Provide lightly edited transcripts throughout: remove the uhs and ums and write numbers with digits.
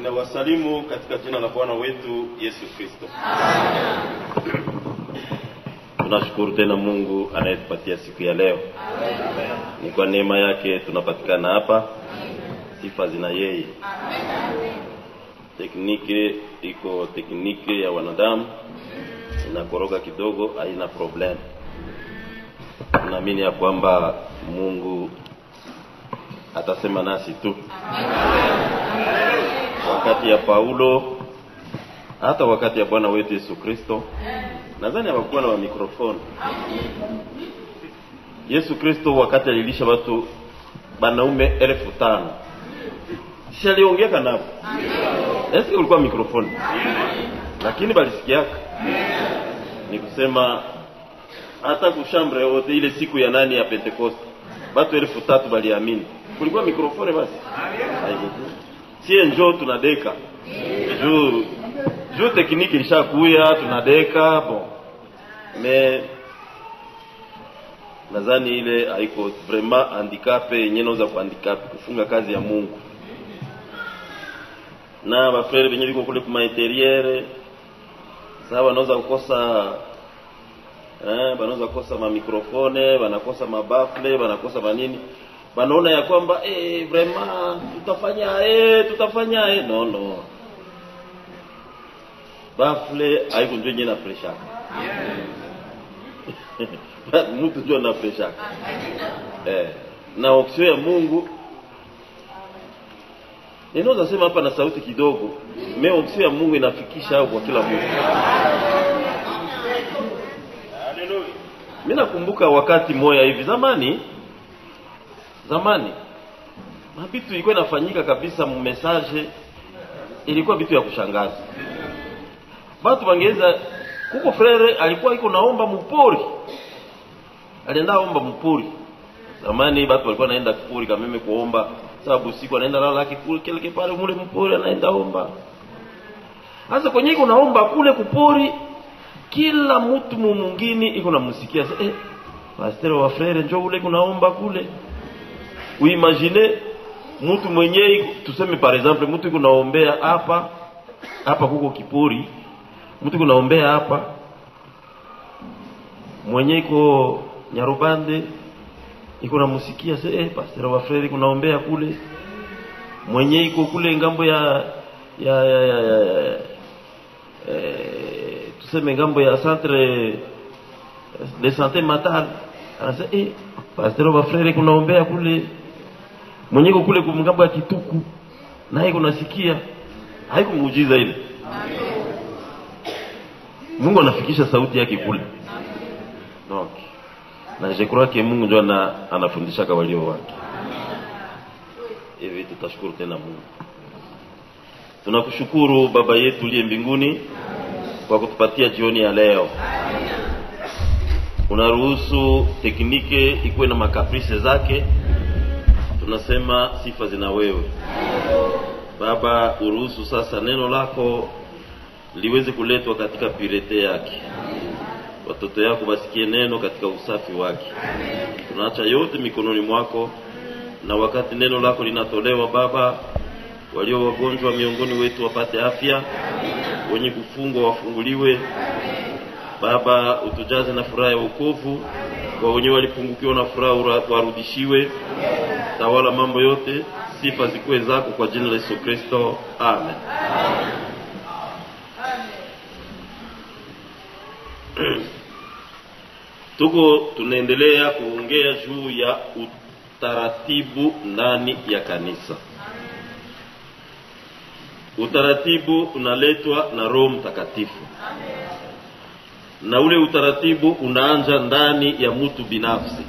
Ninawasalimu katika jina la Bwana wetu Yesu Kristo. Tunashukuru tena Mungu anayetupatia siku ya leo. Ni kwa neema yake tunapatikana hapa. Sifa zina yeye. Tekniki iko tekniki ya wanadamu, inakoroga kidogo, haina problem. Naamini ya kwamba Mungu atasema nasi tu. Wakati ya Paulo, hata wakati ya Bwana wetu Yesu Kristo, nadhani hawakuwa na mikrofoni. Yesu Kristo wakati alilisha watu wanaume 5,000, si aliongea kana? Esi ulikuwa mikrofoni? Lakini balisikiaka. Ni kusema hata kushambre wote ile siku ya nani ya Pentecost, watu 3,000 baliamini. Kulikuwa mikrofoni basi. Sie njoo tunadeka. Juu tekniki ilishakuya tunadeka bon. Mais nadhani ile haiko vraiment handicap yenyewe naweza kuhandicap kufunga kazi ya Mungu. Na wafrere wenyewe liko kule kwa interieur sawa, wanaweza kukosa wanaweza kukosa ma mikrofone, wanakosa mabafle, wanakosa manini. Wanaona ya kwamba vraiment tutafanya no. Bafle haiko ndio yenyewe na pressure. Mtu ndio na pressure. Na option ya Mungu ninaweza sema hapa na sauti kidogo, mais option ya Mungu inafikisha kwa kila mtu. Haleluya. Mimi nakumbuka wakati moja hivi zamani mabitu ilikuwa inafanyika kabisa, message ilikuwa vitu ya kushangaza. Watu wangeza kuko frere alikuwa iko naomba mpori. Alienda omba mpori. Zamani watu walikuwa naenda kupori kama mimi kuomba, sababu usiku anaenda lala kipuri kile pale mule mpori anaenda omba. Sasa kwenye iko naomba kule kupori, kila mtu mwingine iko namsikia pastor wa frere njoo ule kunaomba kule. Uimagine mtu mwenyewe, tuseme par exemple mtu iko naombea hapa kuko kipori, mtu iko naombea hapa, mwenyewe iko Nyarubande iko namusikia pastor wa frere kunaombea kule, mwenyewe iko kule ngambo ya tuseme ngambo ya centre de santé mentale, anasema pastor wa frere kunaombea kule, mwenyewe iko kule kumngambo ya Kituku na yeye kunasikia. Haiko muujiza ile? Mungu anafikisha sauti yake kule. Okay. Na je crois que Mungu ndio anafundisha kwa walio wake. Hivi tutashukuru tena Mungu. Tunakushukuru Baba yetu uliye mbinguni kwa kutupatia jioni ya leo. Unaruhusu tekniki ikuwe na makaprice zake. Tunasema sifa zina wewe. Baba, uruhusu sasa neno lako liweze kuletwa katika purite yake. Watoto yako basikie neno katika usafi wake. Tunaacha yote mikononi mwako, na wakati neno lako linatolewa Baba, walio wagonjwa miongoni wetu wapate afya, wenye kufungwa wafunguliwe. Baba, utujaze na furaha ya wokovu, kwa wenye walipungukiwa na furaha warudishiwe. Tawala mambo yote, sifa zikuwe zako kwa jina la Yesu Kristo. Amen. Tunaendelea kuongea juu ya utaratibu ndani ya kanisa. Utaratibu unaletwa na Roho Mtakatifu. Na ule utaratibu unaanza ndani ya mtu binafsi.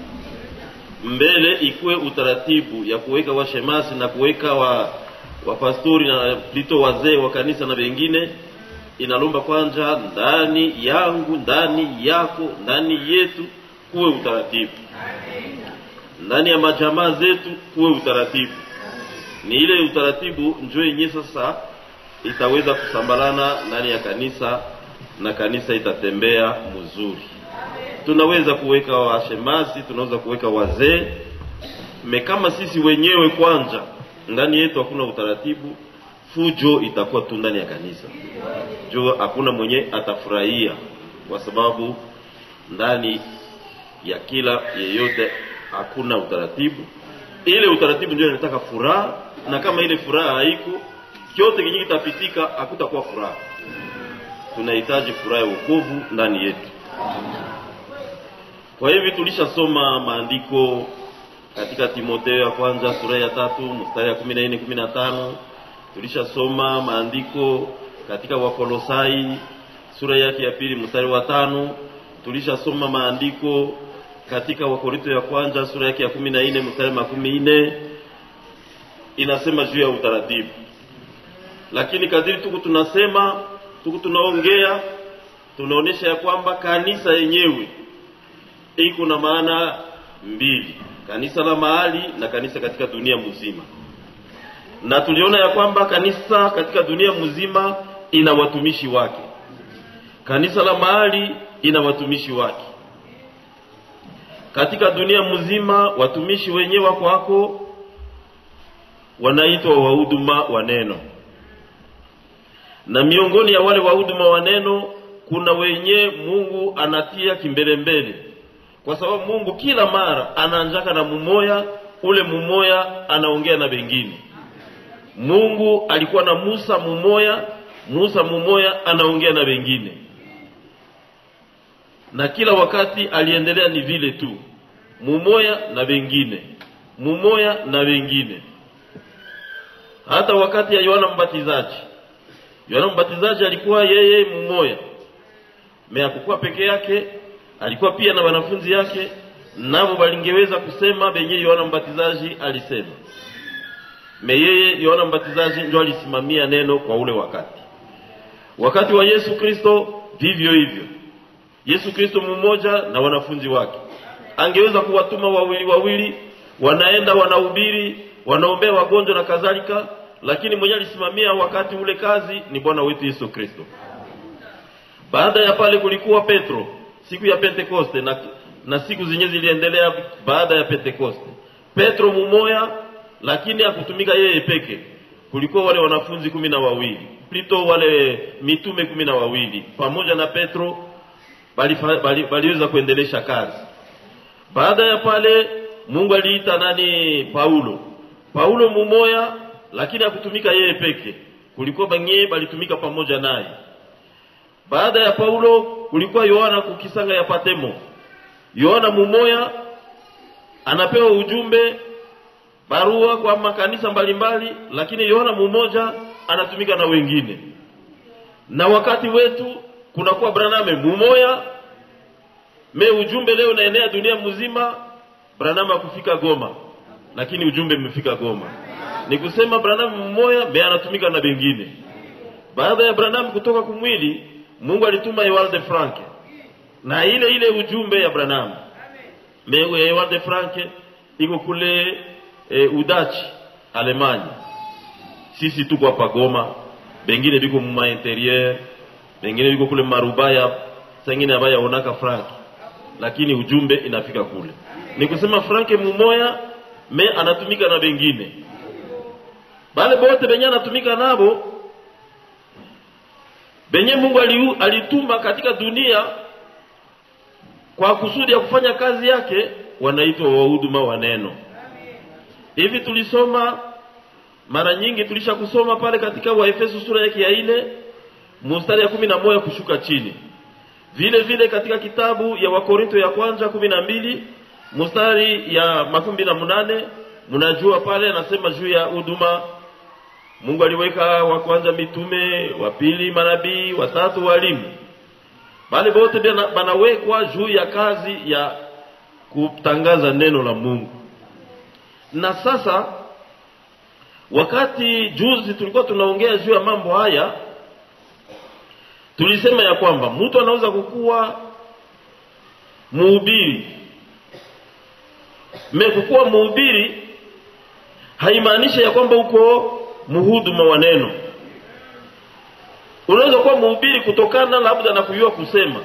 Mbele ikuwe utaratibu ya kuweka washemasi na kuweka wa pastori na plito wazee wa kanisa na wengine, inalomba kwanza ndani yangu, ndani yako, ndani yetu kuwe utaratibu. Ndani ya majamaa zetu kuwe utaratibu. Ni ile utaratibu njoo yenyewe sasa itaweza kusambalana ndani ya kanisa, na kanisa itatembea mzuri. Tunaweza kuweka washemasi, tunaweza kuweka wazee, kama sisi wenyewe kwanza ndani yetu hakuna utaratibu, fujo itakuwa tu ndani ya kanisa. Jua hakuna mwenye atafurahia, kwa sababu ndani ya kila yeyote hakuna utaratibu. Ile utaratibu ndio inataka furaha, na kama ile furaha haiko, kyote kinyi kitapitika, hakutakuwa furaha. Tunahitaji furaha ya wokovu ndani yetu. Kwa hivi tulishasoma maandiko katika Timotheo ya kwanza sura ya 3 mstari ya 14-15. Tulishasoma maandiko katika Wakolosai sura yake ya 2 mstari wa 5. Tulishasoma maandiko katika Wakorintho ya kwanza sura yake ya 14 mstari wa 14. Inasema juu ya utaratibu. Lakini kadiri tunaongea, tunaonesha ya kwamba kanisa yenyewe iko na maana mbili: kanisa la mahali na kanisa katika dunia mzima. Na tuliona ya kwamba kanisa katika dunia mzima ina watumishi wake, kanisa la mahali ina watumishi wake. Katika dunia mzima watumishi wenyewe wako wanaitwa wahuduma wa neno, na miongoni ya wale wahuduma wa neno kuna wenye Mungu anatia kimbelembele, kwa sababu Mungu kila mara anaanjaka na mumoya, ule mumoya anaongea na wengine. Mungu alikuwa na Musa mumoya anaongea na wengine, na kila wakati aliendelea ni vile tu, mumoya na wengine. Hata wakati ya Yohana Mbatizaji alikuwa yeye mumoya, hakukuwa peke yake, alikuwa pia na wanafunzi yake, nao walingeweza kusema benye Yohana Mbatizaji alisema. Yeye Yohana Mbatizaji ndio alisimamia neno kwa ule wakati wa Yesu Kristo vivyo hivyo. Yesu Kristo mmoja na wanafunzi wake angeweza kuwatuma wawili, wanaenda wanahubiri, wanaombea wagonjwa na kadhalika, lakini mwenye alisimamia wakati ule kazi ni Bwana wetu Yesu Kristo. Baada ya pale kulikuwa Petro siku ya Pentekoste, na siku zenyewe ziliendelea baada ya Pentekoste. Petro mmoja, lakini hakutumika yeye peke. Kulikuwa wale wanafunzi 12, plito wale mitume 12 pamoja na Petro baliweza kuendelesha kazi. Baada ya pale Mungu aliita Paulo mmoja, lakini hakutumika yeye peke. Kulikuwa bangye balitumika pamoja naye. Baada ya Paulo kulikuwa Yohana kukisanga ya Patemo. Yohana mmoja anapewa ujumbe, barua kwa makanisa mbalimbali, lakini Yohana mmoja anatumika na wengine. Na wakati wetu kunakuwa Branham mmoja, ujumbe leo unaenea dunia mzima. Branham hakufika Goma, lakini ujumbe umefika Goma. Ni kusema Branham mmoja anatumika na wengine. Baada ya Branham kutoka kumwili, Mungu alituma Ewald Frank na ile ujumbe ya Branham. Ewald Frank iko kule Udachi, Alemanya. Sisi tuko hapa Goma, bengine biko muma interieur, bengine biko kule Marubaya, sengine abaya onaka Frank, lakini ujumbe inafika kule. Ni kusema Frank mmoja anatumika na wengine. Bale bote benye anatumika nabo, benye Mungu alituma katika dunia kwa kusudi ya kufanya kazi yake, wanaitwa wahuduma wa neno. Hivi tulisoma mara nyingi, tulisha kusoma pale katika Waefeso sura yake ya 4 mstari ya 11 kushuka chini. Vile katika kitabu ya Wakorintho ya kwanza 12 mstari ya 28, mnajua pale anasema juu ya huduma. Mungu aliweka wa kwanza mitume, wa pili manabii, wa tatu walimu. Bali bote banawekwa juu ya kazi ya kutangaza neno la Mungu. Na sasa wakati juzi tulikuwa tunaongea juu ya mambo haya, tulisema ya kwamba mtu anaweza kukua mhubiri. Kukua mhubiri haimaanishi ya kwamba uko mhuduma wa neno. Unaweza kuwa mhubiri kutokana labda na kujua kusema.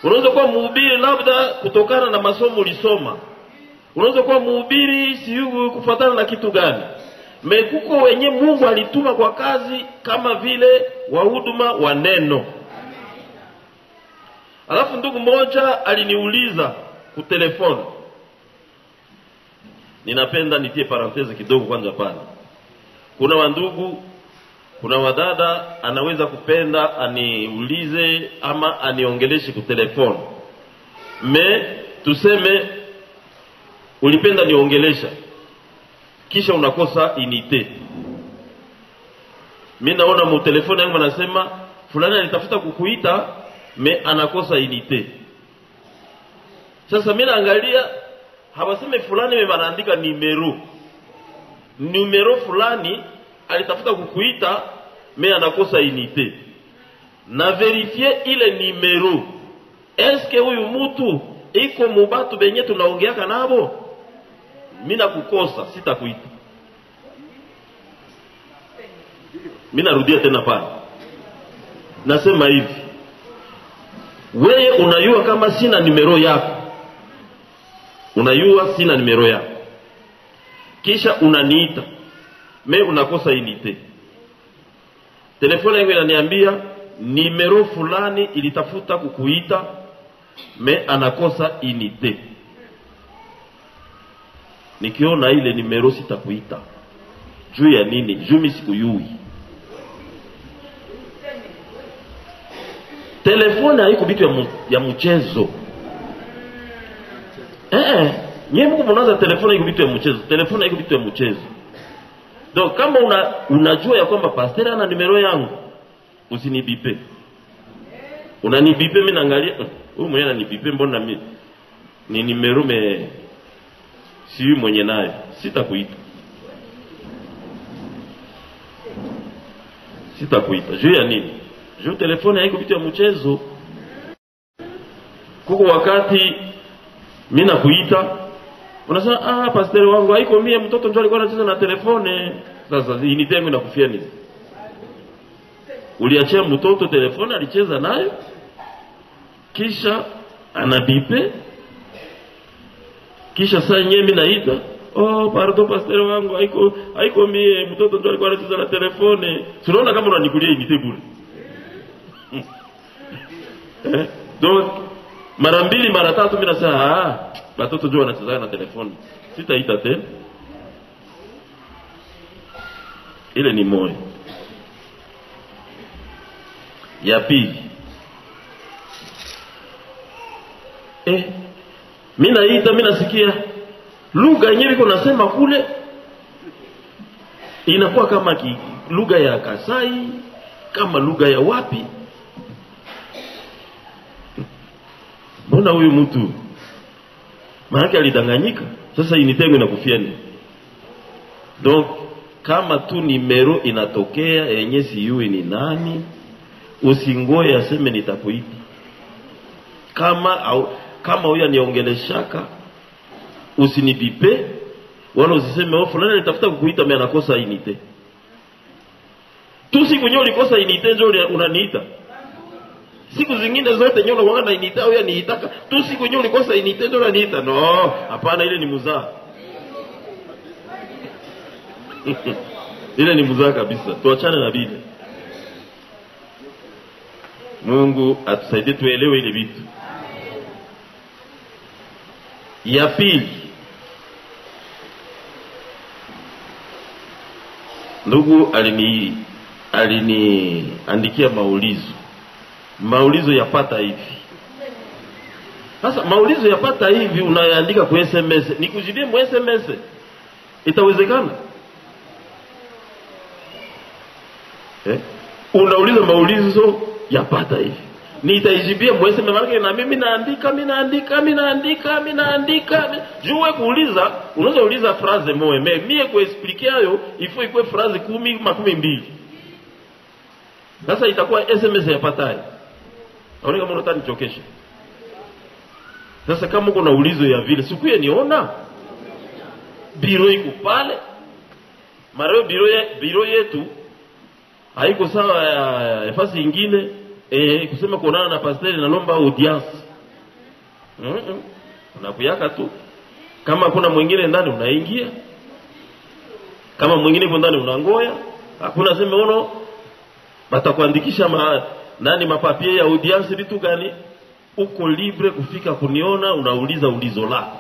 Unaweza kuwa mhubiri labda kutokana na masomo ulisoma. Unaweza kuwa mhubiri siyugu kufuatana na kitu gani. Mekuko wenye Mungu alituma kwa kazi kama vile wahuduma wa neno. Alafu ndugu moja aliniuliza kutelefoni. Ninapenda nitie parenthese kidogo kwanza pale. Kuna wandugu, kuna wadada anaweza kupenda aniulize ama aniongeleshe kutelefoni. Tuseme ulipenda niongelesha kisha unakosa inite. Mimi naona mu telefoni yangu anasema fulani alitafuta kukuita anakosa inite. Sasa mimi naangalia hawaseme fulani wanaandika numero fulani alitafuta kukuita anakosa inite. Na verifie ile numero. Eske huyu mtu iko mubatu benye tunaongeaka nabo? Mimi nakukosa, sitakuita. Mimi narudia tena pale. Nasema hivi. Wewe unajua kama sina numero yako. Unajua sina numero yako. Kisha unaniita. Mimi unakosa inite. Telefoni yangu inaniambia numero fulani ilitafuta kukuita anakosa inite. Nikiona ile numero sitakuita. Juu ya nini? Juu mimi sikuyui. Telefoni haiko vitu ya mchezo. Nyie mko mnaanza telefoni haiko vitu ya mchezo. Telefoni haiko vitu ya mchezo. Donc kama unajua ya kwamba pastor ana numero yangu, usinibipe. Unanibipe mimi naangalia, huyu mwenye ananibipe mbona mimi ni numero si yule mwenye naye, sitakuita. Sitakuita. Juu ya nini? Juu telefoni haiko vitu ya mchezo. Kuko wakati mimi nakuita, unasema pastor wangu haiko mie, mtoto njoo alikuwa anacheza na telefone. Sasa inite yangu inakufia nini? Uliachia mtoto telefone alicheza nayo, kisha anabipe, kisha saa yenyewe mimi naita, pardon pastor wangu haiko mie, mtoto njoo alikuwa anacheza na telefone. Tunaona kama unanikulia inite bure. Donc mara mbili mara tatu mimi nasema watoto njoo wanacheza na telefone, sitaita tena. Ile ni moyo. Ya pili, mimi naita, mimi nasikia lugha yenyewe iko nasema kule inakuwa kama lugha ya Kasai, kama lugha ya wapi. Mbona huyu mtu maana alidanganyika? Sasa initengo inakufia nini? Donc kama tu numero inatokea yenye siyui ni nani, usingoe aseme nitakuita. Kama huyu aniongeleshaka, usinibipe wala usiseme fulani nitafuta kukuita mimi anakosa inite. Tu siku nyingi ulikosa inite ndio unaniita. Siku zingine zote nyinyi unakuwa na inite au niitaka. Tu siku nyingi ulikosa inite ndio unaniita. No, hapana, ile ni muzaa. Ile ni muzaa kabisa. Tuachane na Biblia. Mungu atusaidie tuelewe ile vitu. Ya pili, ndugu aliniandikia maulizo yapata hivi. Sasa maulizo yapata hivi unayaandika kwa SMS, nikujibie mu SMS itawezekana? Unauliza maulizo yapata hivi, nitaijibia mu SMS maana na mimi naandika. Jue kuuliza, unaweza uliza phrase moja, mie kuexpliquer hayo ifo ikuwe phrase 10 12. Sasa itakuwa SMS yapata hivi. Aone kama unataka nichokeshe. Sasa kama uko na ulizo ya vile, sikuye niona biro iko pale. Mara biro yetu haiko sawa ya fasi nyingine, kusema kuonana na pastor na lomba audience. Unakuyaka tu. Kama kuna mwingine ndani unaingia. Kama mwingine kwa ndani unangoya, hakuna sema ono batakuandikisha mapapie ya audience vitu gani, uko libre kufika kuniona, unauliza ulizo lako.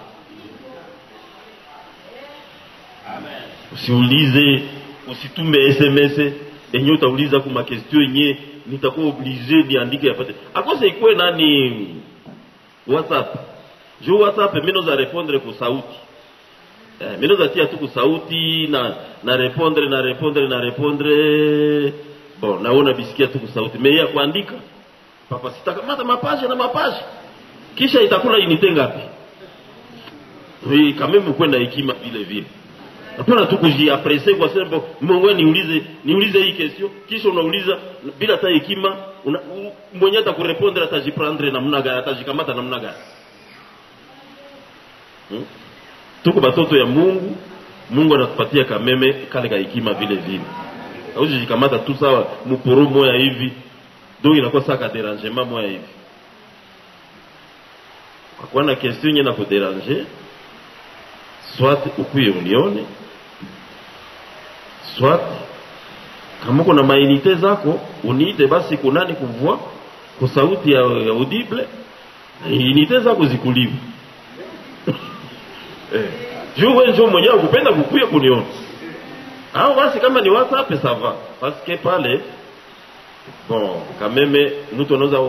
Amen. Usiulize, usitume SMS enye utauliza kuma question yenye nitakuwa obligé niandike yapate. Akose ikuwe nani WhatsApp. Jo WhatsApp mimi za répondre kwa sauti. Mimi za tia tu kwa sauti na répondre. Bon, naona bisikia tu kwa sauti. Mais ya kuandika papa sitakamata mapaje na mapaje. Kisha itakula unité ngapi? Oui, quand même kwenda hekima vile vile. Hapana tu kujiapresser kwa sababu Mungu niulize hii question, kisha unauliza bila hata hekima, mwenye atakurepondre atajiprendre namna gani, atajikamata namna gani? Tuko batoto ya Mungu, Mungu anatupatia kameme kale ka hekima vile vile. Au jikamata tu sawa mporo moya hivi, donc inakuwa saka dérangement moya hivi. Kwa na question yenye na kudéranger, soit ukuye unione, soit kama kuna mainite zako uniite basi kunani kuvua kwa sauti ya audible, inite zako zikuliwe. Wewe ndio mwenyewe kupenda kukuya kuniona. Au basi kama ni WhatsApp ça va, parce que pale bon quand même mtu anaweza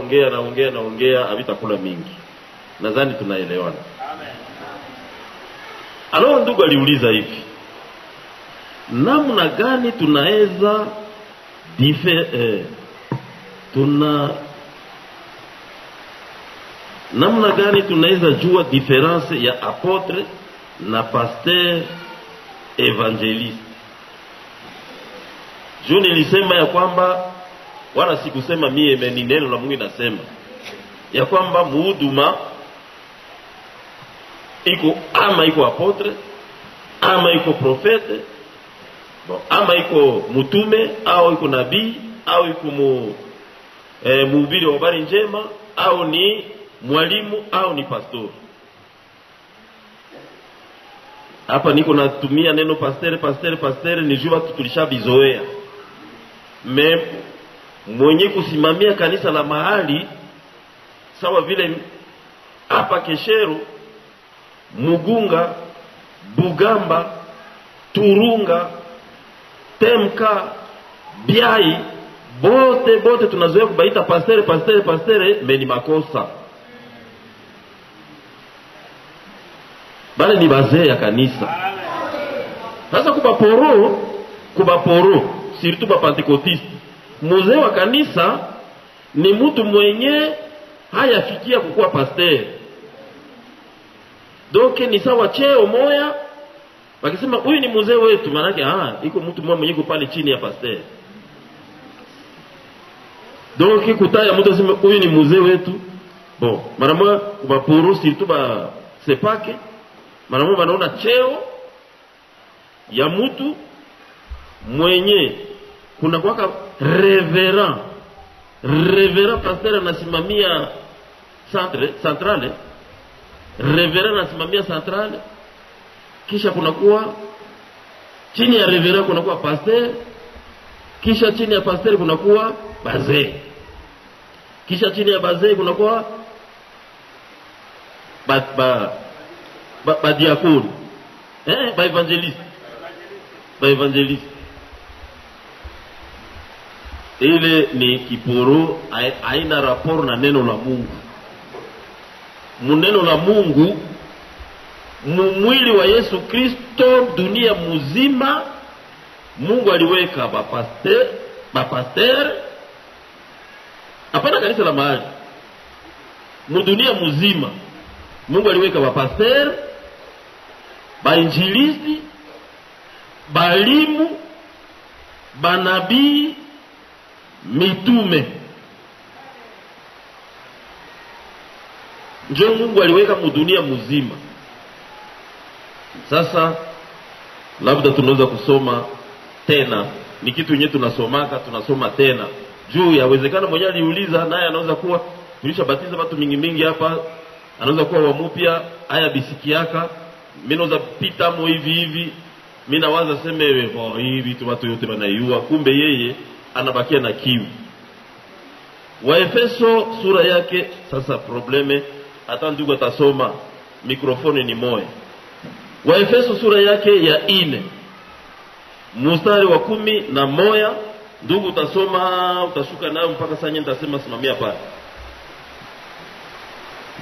ongea havitakula mingi. Nadhani tunaelewana. Amen. Alors ndugu aliuliza hivi, namna gani tunaweza namna gani tunaweza jua difference ya apotre na pasteur evangeliste? Jo nilisema ya kwamba, wala sikusema mie ni neno la Mungu inasema ya kwamba muhuduma iko apotre, ama iko profete, bon, ama iko mutume, au iko nabii, au iko mhubiri wa habari njema, au ni mwalimu, au ni pastor. Hapa niko natumia neno pasteur ni jua tulishabizoea. Mwenye kusimamia kanisa la mahali sawa vile hapa Keshero, Mugunga, Bugamba, Turunga, Temka, Biai, bote tunazoea kubaita pasteur, meni makosa. Bale ni bazee ya kanisa. Sasa kubaporo, surtout ba Pentecoste, mzee wa kanisa ni mtu mwenye hayafikia kukuwa pasteur. Donc ni sawa cheo moya, wakisema huyu ni mzee wetu, maana yake iko mtu mmoja mwenye kupale chini ya pasteur. Donc kutaya mtu asema huyu ni mzee wetu. Bon, mara moja kubaporo surtout ba sepake, mara moja wanaona cheo ya mtu mwenye kuna kwaka reverend pasteur anasimamia centrale, reverend anasimamia centrale, kisha kunakuwa chini ya reverend kunakuwa pasteur, kisha chini ya pasteur kunakuwa bazee, kisha chini ya bazee kunakuwa ba diakoni, ba evangeliste. Ile ni kiporo, haina rapport na neno la Mungu. Muneno la Mungu, mwili wa Yesu Kristo, dunia muzima Mungu aliweka bapasteur, hapana kanisa la mahali, mudunia muzima Mungu aliweka bapasteur, bainjilisti, balimu, banabii, mitume. Ndio Mungu aliweka mudunia muzima. Sasa labda tunaweza kusoma tena, ni kitu yenyewe tunasoma tena. Juu yawezekana mwenye aliuliza naye anaweza kuwa tulishabatiza watu mingi hapa, anaweza kuwa wamupya haya bisikiaka, mimi naweza pita mo hivi mimi nawaza semewe hii vitu watu yote wanaiua, kumbe yeye anabakia na kiu. Waefeso sura yake, sasa probleme hata ndugu atasoma, mikrofoni ni moja. Waefeso sura yake ya 4 mstari wa 11, ndugu utasoma, utashuka nayo mpaka sasa nitasema simamia pale.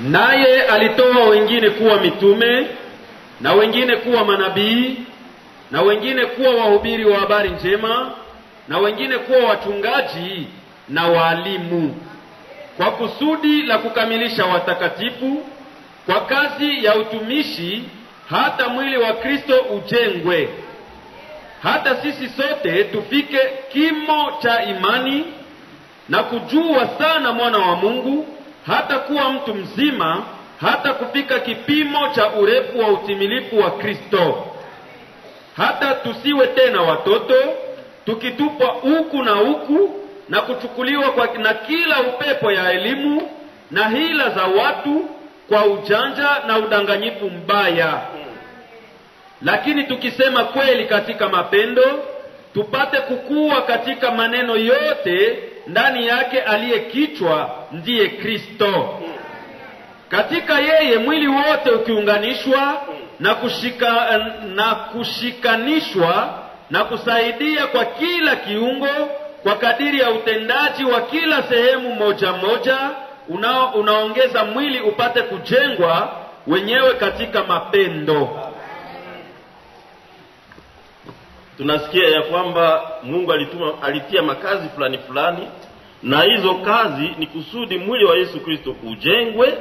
Naye alitoa wengine kuwa mitume, na wengine kuwa manabii, na wengine kuwa wahubiri wa habari njema, na wengine kuwa wachungaji na walimu, kwa kusudi la kukamilisha watakatifu kwa kazi ya utumishi, hata mwili wa Kristo ujengwe, hata sisi sote tufike kimo cha imani na kujua sana mwana wa Mungu, hata kuwa mtu mzima, hata kufika kipimo cha urefu wa utimilifu wa Kristo, hata tusiwe tena watoto, tukitupwa huku na huku na kuchukuliwa na kila upepo ya elimu na hila za watu kwa ujanja na udanganyifu mbaya. Lakini tukisema kweli katika mapendo, tupate kukua katika maneno yote ndani yake aliye kichwa, ndiye Kristo. Katika yeye mwili wote ukiunganishwa na kushikanishwa na kusaidia kwa kila kiungo kwa kadiri ya utendaji wa kila sehemu moja moja, unaongeza mwili upate kujengwa wenyewe katika mapendo. Tunasikia ya kwamba Mungu alitia makazi fulani fulani, na hizo kazi ni kusudi mwili wa Yesu Kristo ujengwe,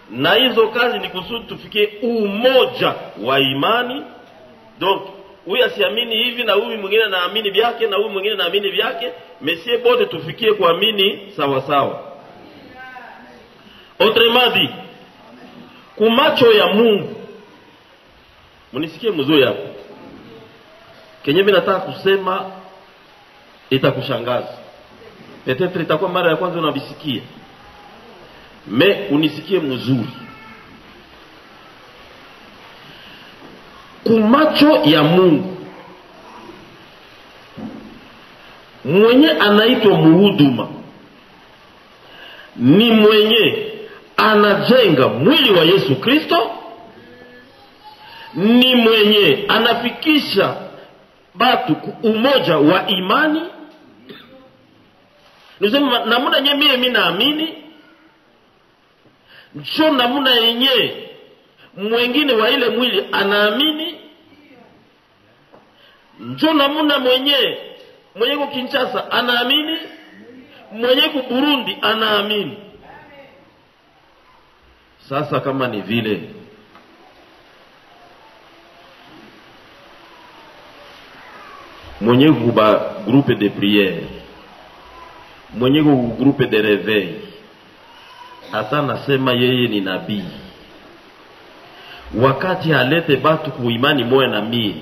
na hizo kazi ni kusudi tufikie umoja wa imani. Donc huyu asiamini hivi na huyu mwingine anaamini vyake na huyu mwingine anaamini vyake, mesie bote tufikie kuamini sawa sawa. Autrement dit, kumacho ya Mungu, munisikie mzuri hapo, kenye mimi nataka kusema itakushangaza. Peut-être itakuwa mara ya kwanza unabisikia, me unisikie mzuri. Kumacho ya Mungu, mwenye anaitwa muhuduma ni mwenye anajenga mwili wa Yesu Kristo, ni mwenye anafikisha batu umoja wa imani. Nisema namuna nye mimi naamini, njo namuna yenye mwengine wa ile mwili anaamini, njo namuna mwenye ku Kinshasa anaamini, mwenye ku Burundi anaamini. Sasa kama ni vile, mwenye kuba groupe de prière, mwenye ku groupe de réveil, hata nasema yeye ni nabii, wakati halete batu kuimani moya na mie,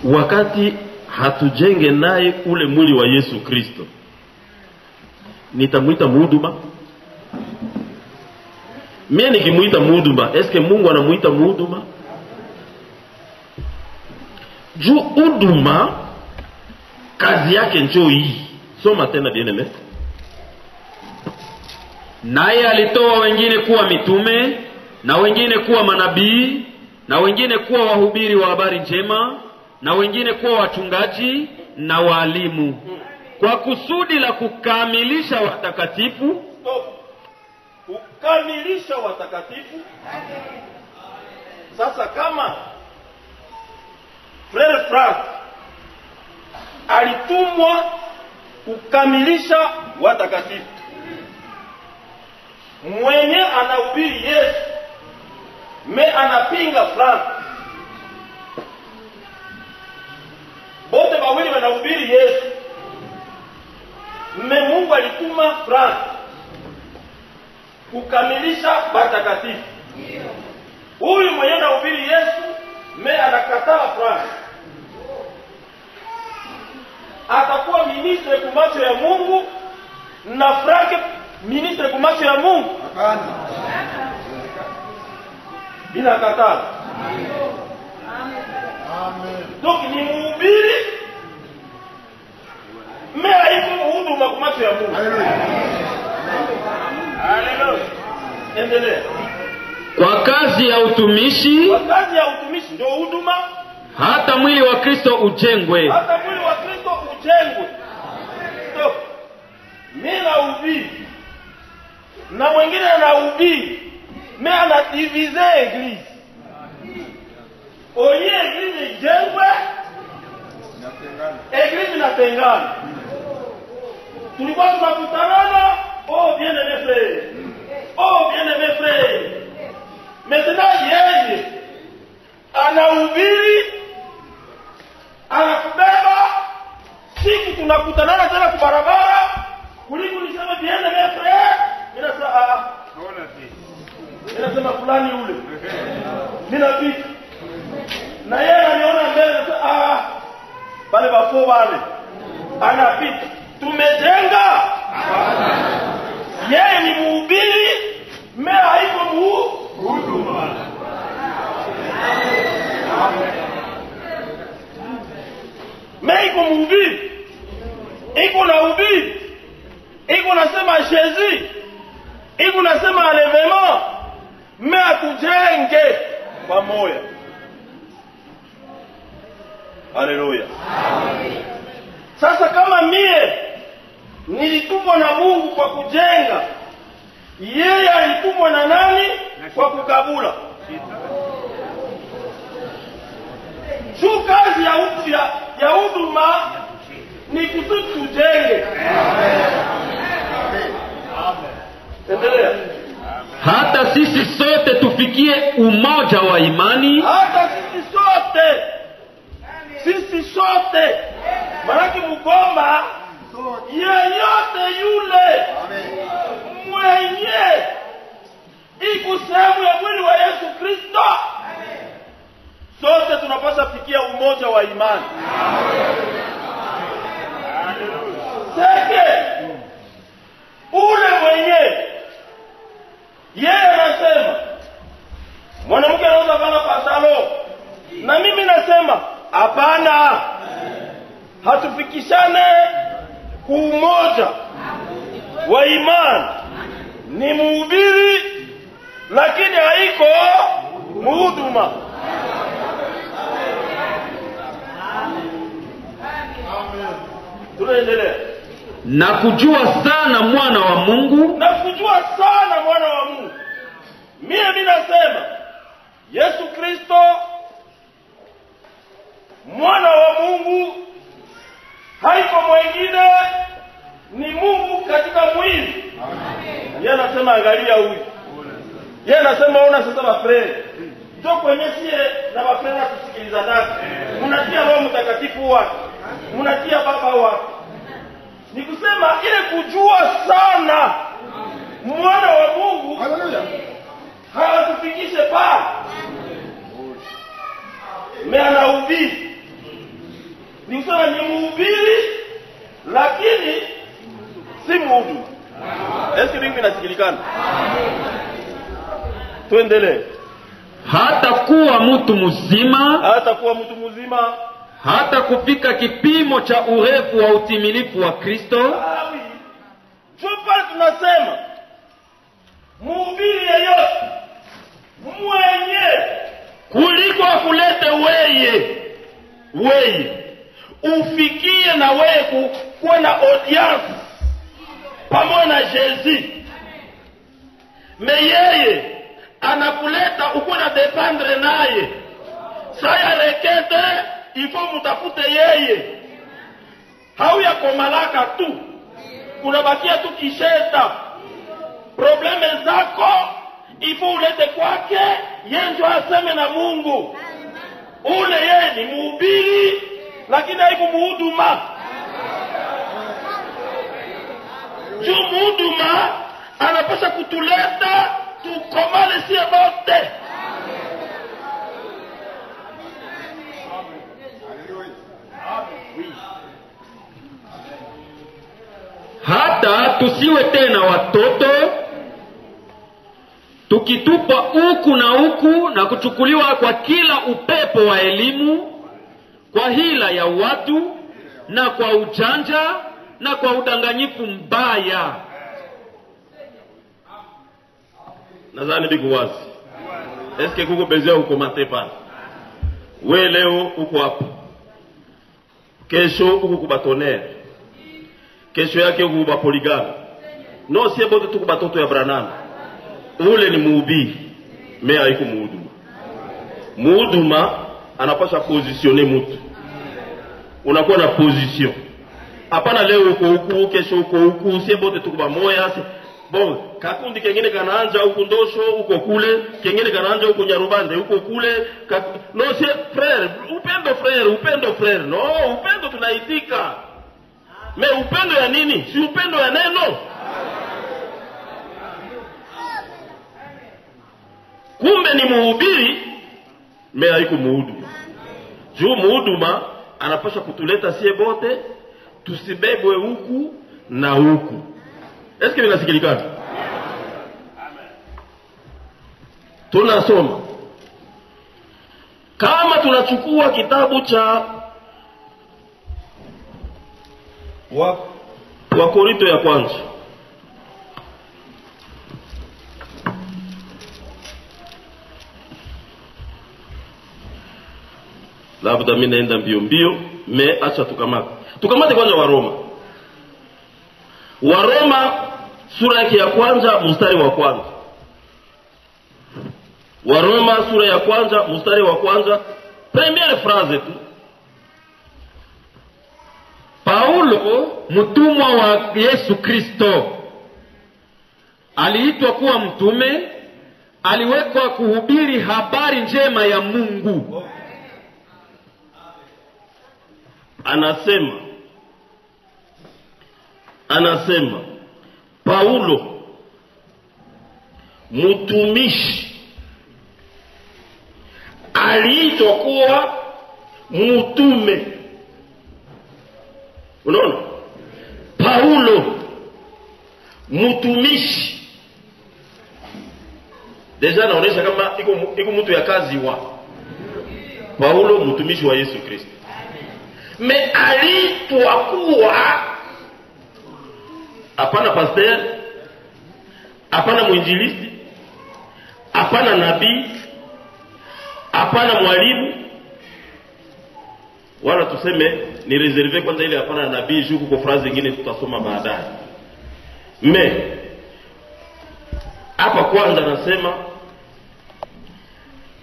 wakati hatujenge naye ule mwili wa Yesu Kristo, nitamuita muhuduma? Mie nikimuita muhuduma, eske Mungu anamuita muhuduma? Juu huduma kazi yake njoo hii. Soma tena bien-aimé. Naye alitoa wengine kuwa mitume, na wengine kuwa manabii, na wengine kuwa wahubiri wa habari njema, na wengine kuwa wachungaji na walimu, kwa kusudi la kukamilisha watakatifu. Kukamilisha watakatifu. Sasa kama Frere Frank alitumwa kukamilisha watakatifu, mwenye anahubiri Yesu me anapinga Frank, bote bawili wanahubiri Yesu, me Mungu alituma Frank kukamilisha watakatifu. Huyu mwenye anahubiri Yesu me anakataa Frank, atakuwa ministre kumacho ya Mungu na Frank ministre kumacho ya Mungu? Hapana. bila katala. Donc ni mhubiri mais haiko huduma kwa macho ya Mungu. Haleluya. Endelea. Kwa kazi ya utumishi, Kwa kazi ya utumishi ndio huduma. hata mwili wa Kristo ujengwe. Hata mwili wa Kristo ujengwe. Stop. Mimi nahubiri na mwingine anahubiri, mais anadivize église. Oye église ijengwe, église inatengana. Tulikuwa tunakutanana, oh bien aimé frère, oh bien aimé frère. Maintenant yeye anahubiri, anakubeba, siku tunakutanana tena kwa barabara, kuliko nisema bien aimé frère, mimi nasema fulani ule. Mimi napita. Na yeye ananiona mbele pale bafo wale. Anapita. Tumejenga. Yeye ni mhubiri, mimi haiko huduma. Mimi iko mhubiri. Iko na hubiri. Iko nasema Jésus. Iko nasema enlèvement. Mimi atujenge pamoja. Haleluya. Sasa kama mie nilitumwa na Mungu kwa kujenga, yeye alitumwa na nani kwa kukabula? Sio kazi ya huduma ni kusudi tujenge. Endelea. Hata sisi sote tufikie umoja wa imani. Hata sisi sote. Maraki mugomba yeyote yule mwenye iko sehemu ya mwili wa Yesu Kristo, sote tunapaswa fikia umoja wa imani. Seke ule mwenye yeye anasema mwanamke anaweza kufanya pasalo, na mimi nasema hapana, hatufikishane umoja wa imani. Ni mhubiri lakini haiko mhuduma. Tunaendelea. Na kujua sana mwana wa Mungu. Na kujua sana mwana wa Mungu. Mimi nasema Yesu Kristo mwana wa Mungu haiko mwingine, ni Mungu katika mwili. Yeye anasema angalia huyu. Yeye anasema ona sasa bafrene. Ndio kwenye sie na bafrene tusikiliza nasi. Mnatia Roho Mtakatifu wake. Mnatia Baba wake. Ni kusema ile kujua sana mwana wa Mungu. Haleluya. Hawatufikishe pa. Mimi anahubiri. Ni kusema ni mhubiri lakini si mhudumu. Eski bingu inasikilikana? Tuendelee. Hata kuwa mtu mzima. Hata kuwa mtu mzima. Hata kufika kipimo cha urefu wa utimilifu wa Kristo. Chupa tunasema mhubiri yeyote mwenye kuliko akulete weye ufikie na wewe kuwa na audience pamoja na Yesu. Yeye anakuleta uko na dependre naye. Saya rekete ifo mutafute yeye. Hauya komalaka tu. Unabakia tu kisheta. Probleme zako ifo ulete kwake, yeye ndio aseme na Mungu. Ule yeye ni mhubiri lakini haiko mhuduma. Juu mhuduma anapaswa kutuleta tukomale sie bote. Hata tusiwe tena watoto tukitupwa huku na huku na kuchukuliwa kwa kila upepo wa elimu, kwa hila ya watu na kwa ujanja na kwa udanganyifu mbaya. Nadhani biko wazi. Eske kuko bezia uko matepa? We leo uko hapo, kesho uko kubatonere, kesho yake uko kubapoligana. No, sie bote tuko batoto ya Branham. Ule ni muhubiri, me haiko muhuduma. Muhuduma anapaswa positionner mtu. Unakuwa na position. Hapana leo uko huku, kesho uko huku, sie bote tuko pamoja. Bon, kakundi kengine kanaanza huko Ndosho, huko kule, kengine kanaanza huko Nyarubande, huko kule. No, sie frère, upendo frère. No, upendo tunaitika. Me upendo ya nini? Si upendo ya neno. Kumbe ni muhubiri, me haiko muhuduma. Juu muhuduma anapaswa kutuleta sie bote tusibebwe huku na huku. Eske vinasikilikana? Tunasoma kama tunachukua kitabu cha Wakorinto ya kwanza, labda mimi naenda mbio me acha tukamate kwanza Waroma sura yake ya kwanza mstari wa kwanza. Waroma sura ya kwanza mstari wa kwanza, première phrase tu. Paulo, mtumwa wa Yesu Kristo, aliitwa kuwa mtume, aliwekwa kuhubiri habari njema ya Mungu. Anasema Paulo, mtumishi, aliitwa kuwa mtume. Unaona? Paulo mtumishi. Deja naonesha kama iko mtu ya kazi wa Paulo, mtumishi wa Yesu Kristo. Me aliitwa kuwa, hapana pastor, hapana mwinjilisti, hapana nabii, hapana mwalimu, wala tuseme ni reserve kwanza ile hapana nabii, juu kwa phrase nyingine tutasoma baadaye. Me hapa kwanza nasema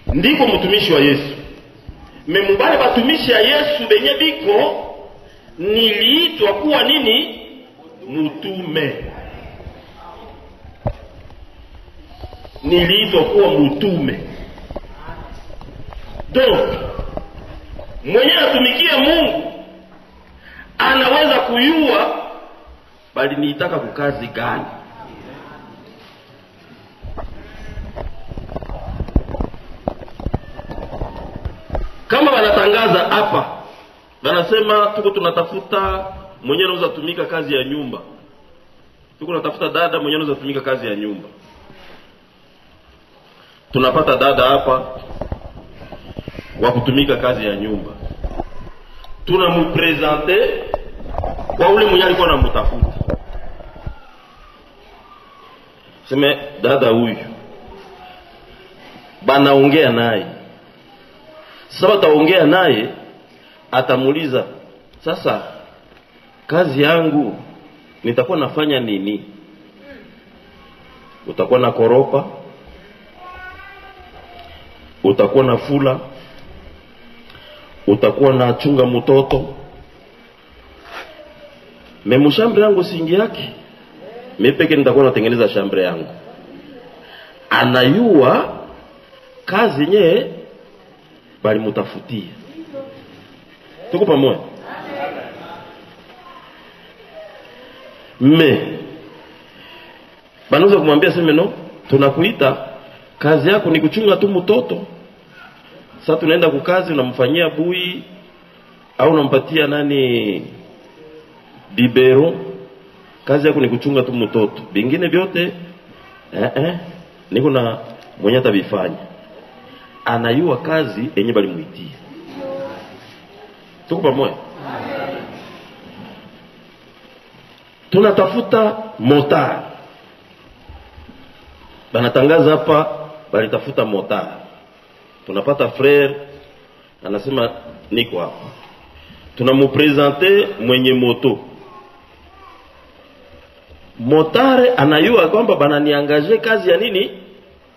ndiko mtumishi wa Yesu. Memubale batumishi ya Yesu benye biko niliitwa kuwa nini? Mtume. Niliitwa kuwa mtume. Donc mwenye atumikia Mungu anaweza kuyua bali niitaka kukazi gani. Kama wanatangaza hapa, wanasema tuko tunatafuta mwenye anaweza tumika kazi ya nyumba. Tuko tunatafuta dada mwenye anaweza tumika kazi ya nyumba. Tunapata dada hapa wa kutumika kazi ya nyumba. Tunamupresente kwa ule mwenye alikuwa anamtafuta. Sema dada huyu. Banaongea naye. Sasa taongea naye, atamuuliza, sasa kazi yangu nitakuwa nafanya nini? Utakuwa na koropa, utakuwa na fula, utakuwa na chunga mtoto. Memu shambre yangu singi yake, mimi peke nitakuwa natengeneza shambre yangu. Anayua kazi nye bali mutafutia. Tuko pamoja? Banaweza kumwambia sema no, tunakuita kazi yako ni kuchunga tu mtoto. Sasa tunaenda kukazi, unamfanyia bui au unampatia nani bibero. Kazi yako ni kuchunga tu mtoto. Bingine vyote niko na mwenye atabifanya anayua kazi yenye balimuitia. Tuko pamoja? Tunatafuta motar. Banatangaza hapa balitafuta motar. Tunapata frère anasema niko hapa. Tunamupresenter mwenye moto. Motare anayua kwamba bananiangaje kazi ya nini?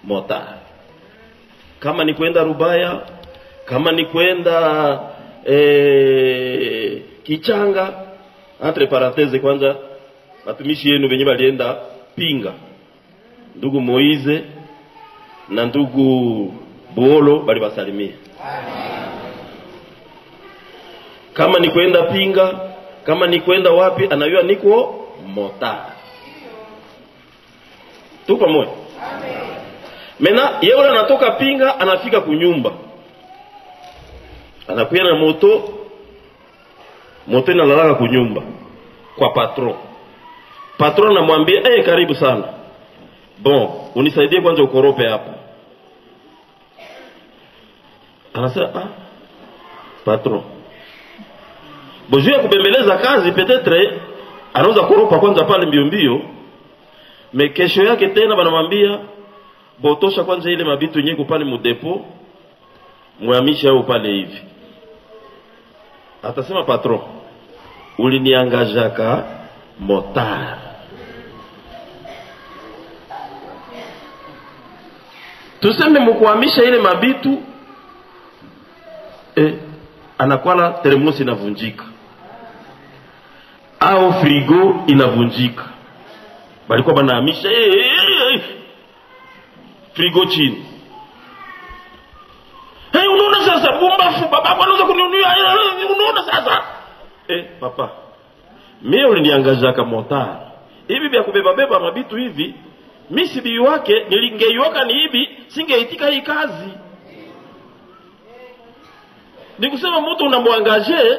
Motar. Kama ni kwenda Rubaya, kama ni kwenda Kichanga, entre parenthèses kwanza watumishi yenu wenye balienda Pinga, ndugu Moize na ndugu Bolo bali basalimia. Kama ni kwenda Pinga, kama ni kwenda wapi, anayua niko motar. Tupo pamoja? Mena yeye anatoka Pinga anafika kunyumba. Anakuya na moto inalala kunyumba kwa patron. Patron anamwambia, karibu sana. Bon, unisaidie kwanza ukorope hapa. Anasema, patron. Boju ya kubembeleza kazi peut-être anaweza koropa kwanza pale mbio mbio. Me kesho yake tena banamwambia, botosha kwanza ile mabitu yenyewe pale mu depot. Muhamisha au pale hivi. Atasema patron, uliniangajaka motar. Tuseme mkuhamisha ile mabitu, anakuwa termosi inavunjika au frigo inavunjika. Balikuwa banahamisha frigo chini. Unaona sasa bumbafu baba anaweza kuniunia, unaona sasa. Papa, mimi uliniangazaka motar. Hivi vya kubeba mabitu hivi, mimi si bibi wake, nilingeiwaka ni hivi, singeitika hii kazi. Nikusema mtu unamwangaje,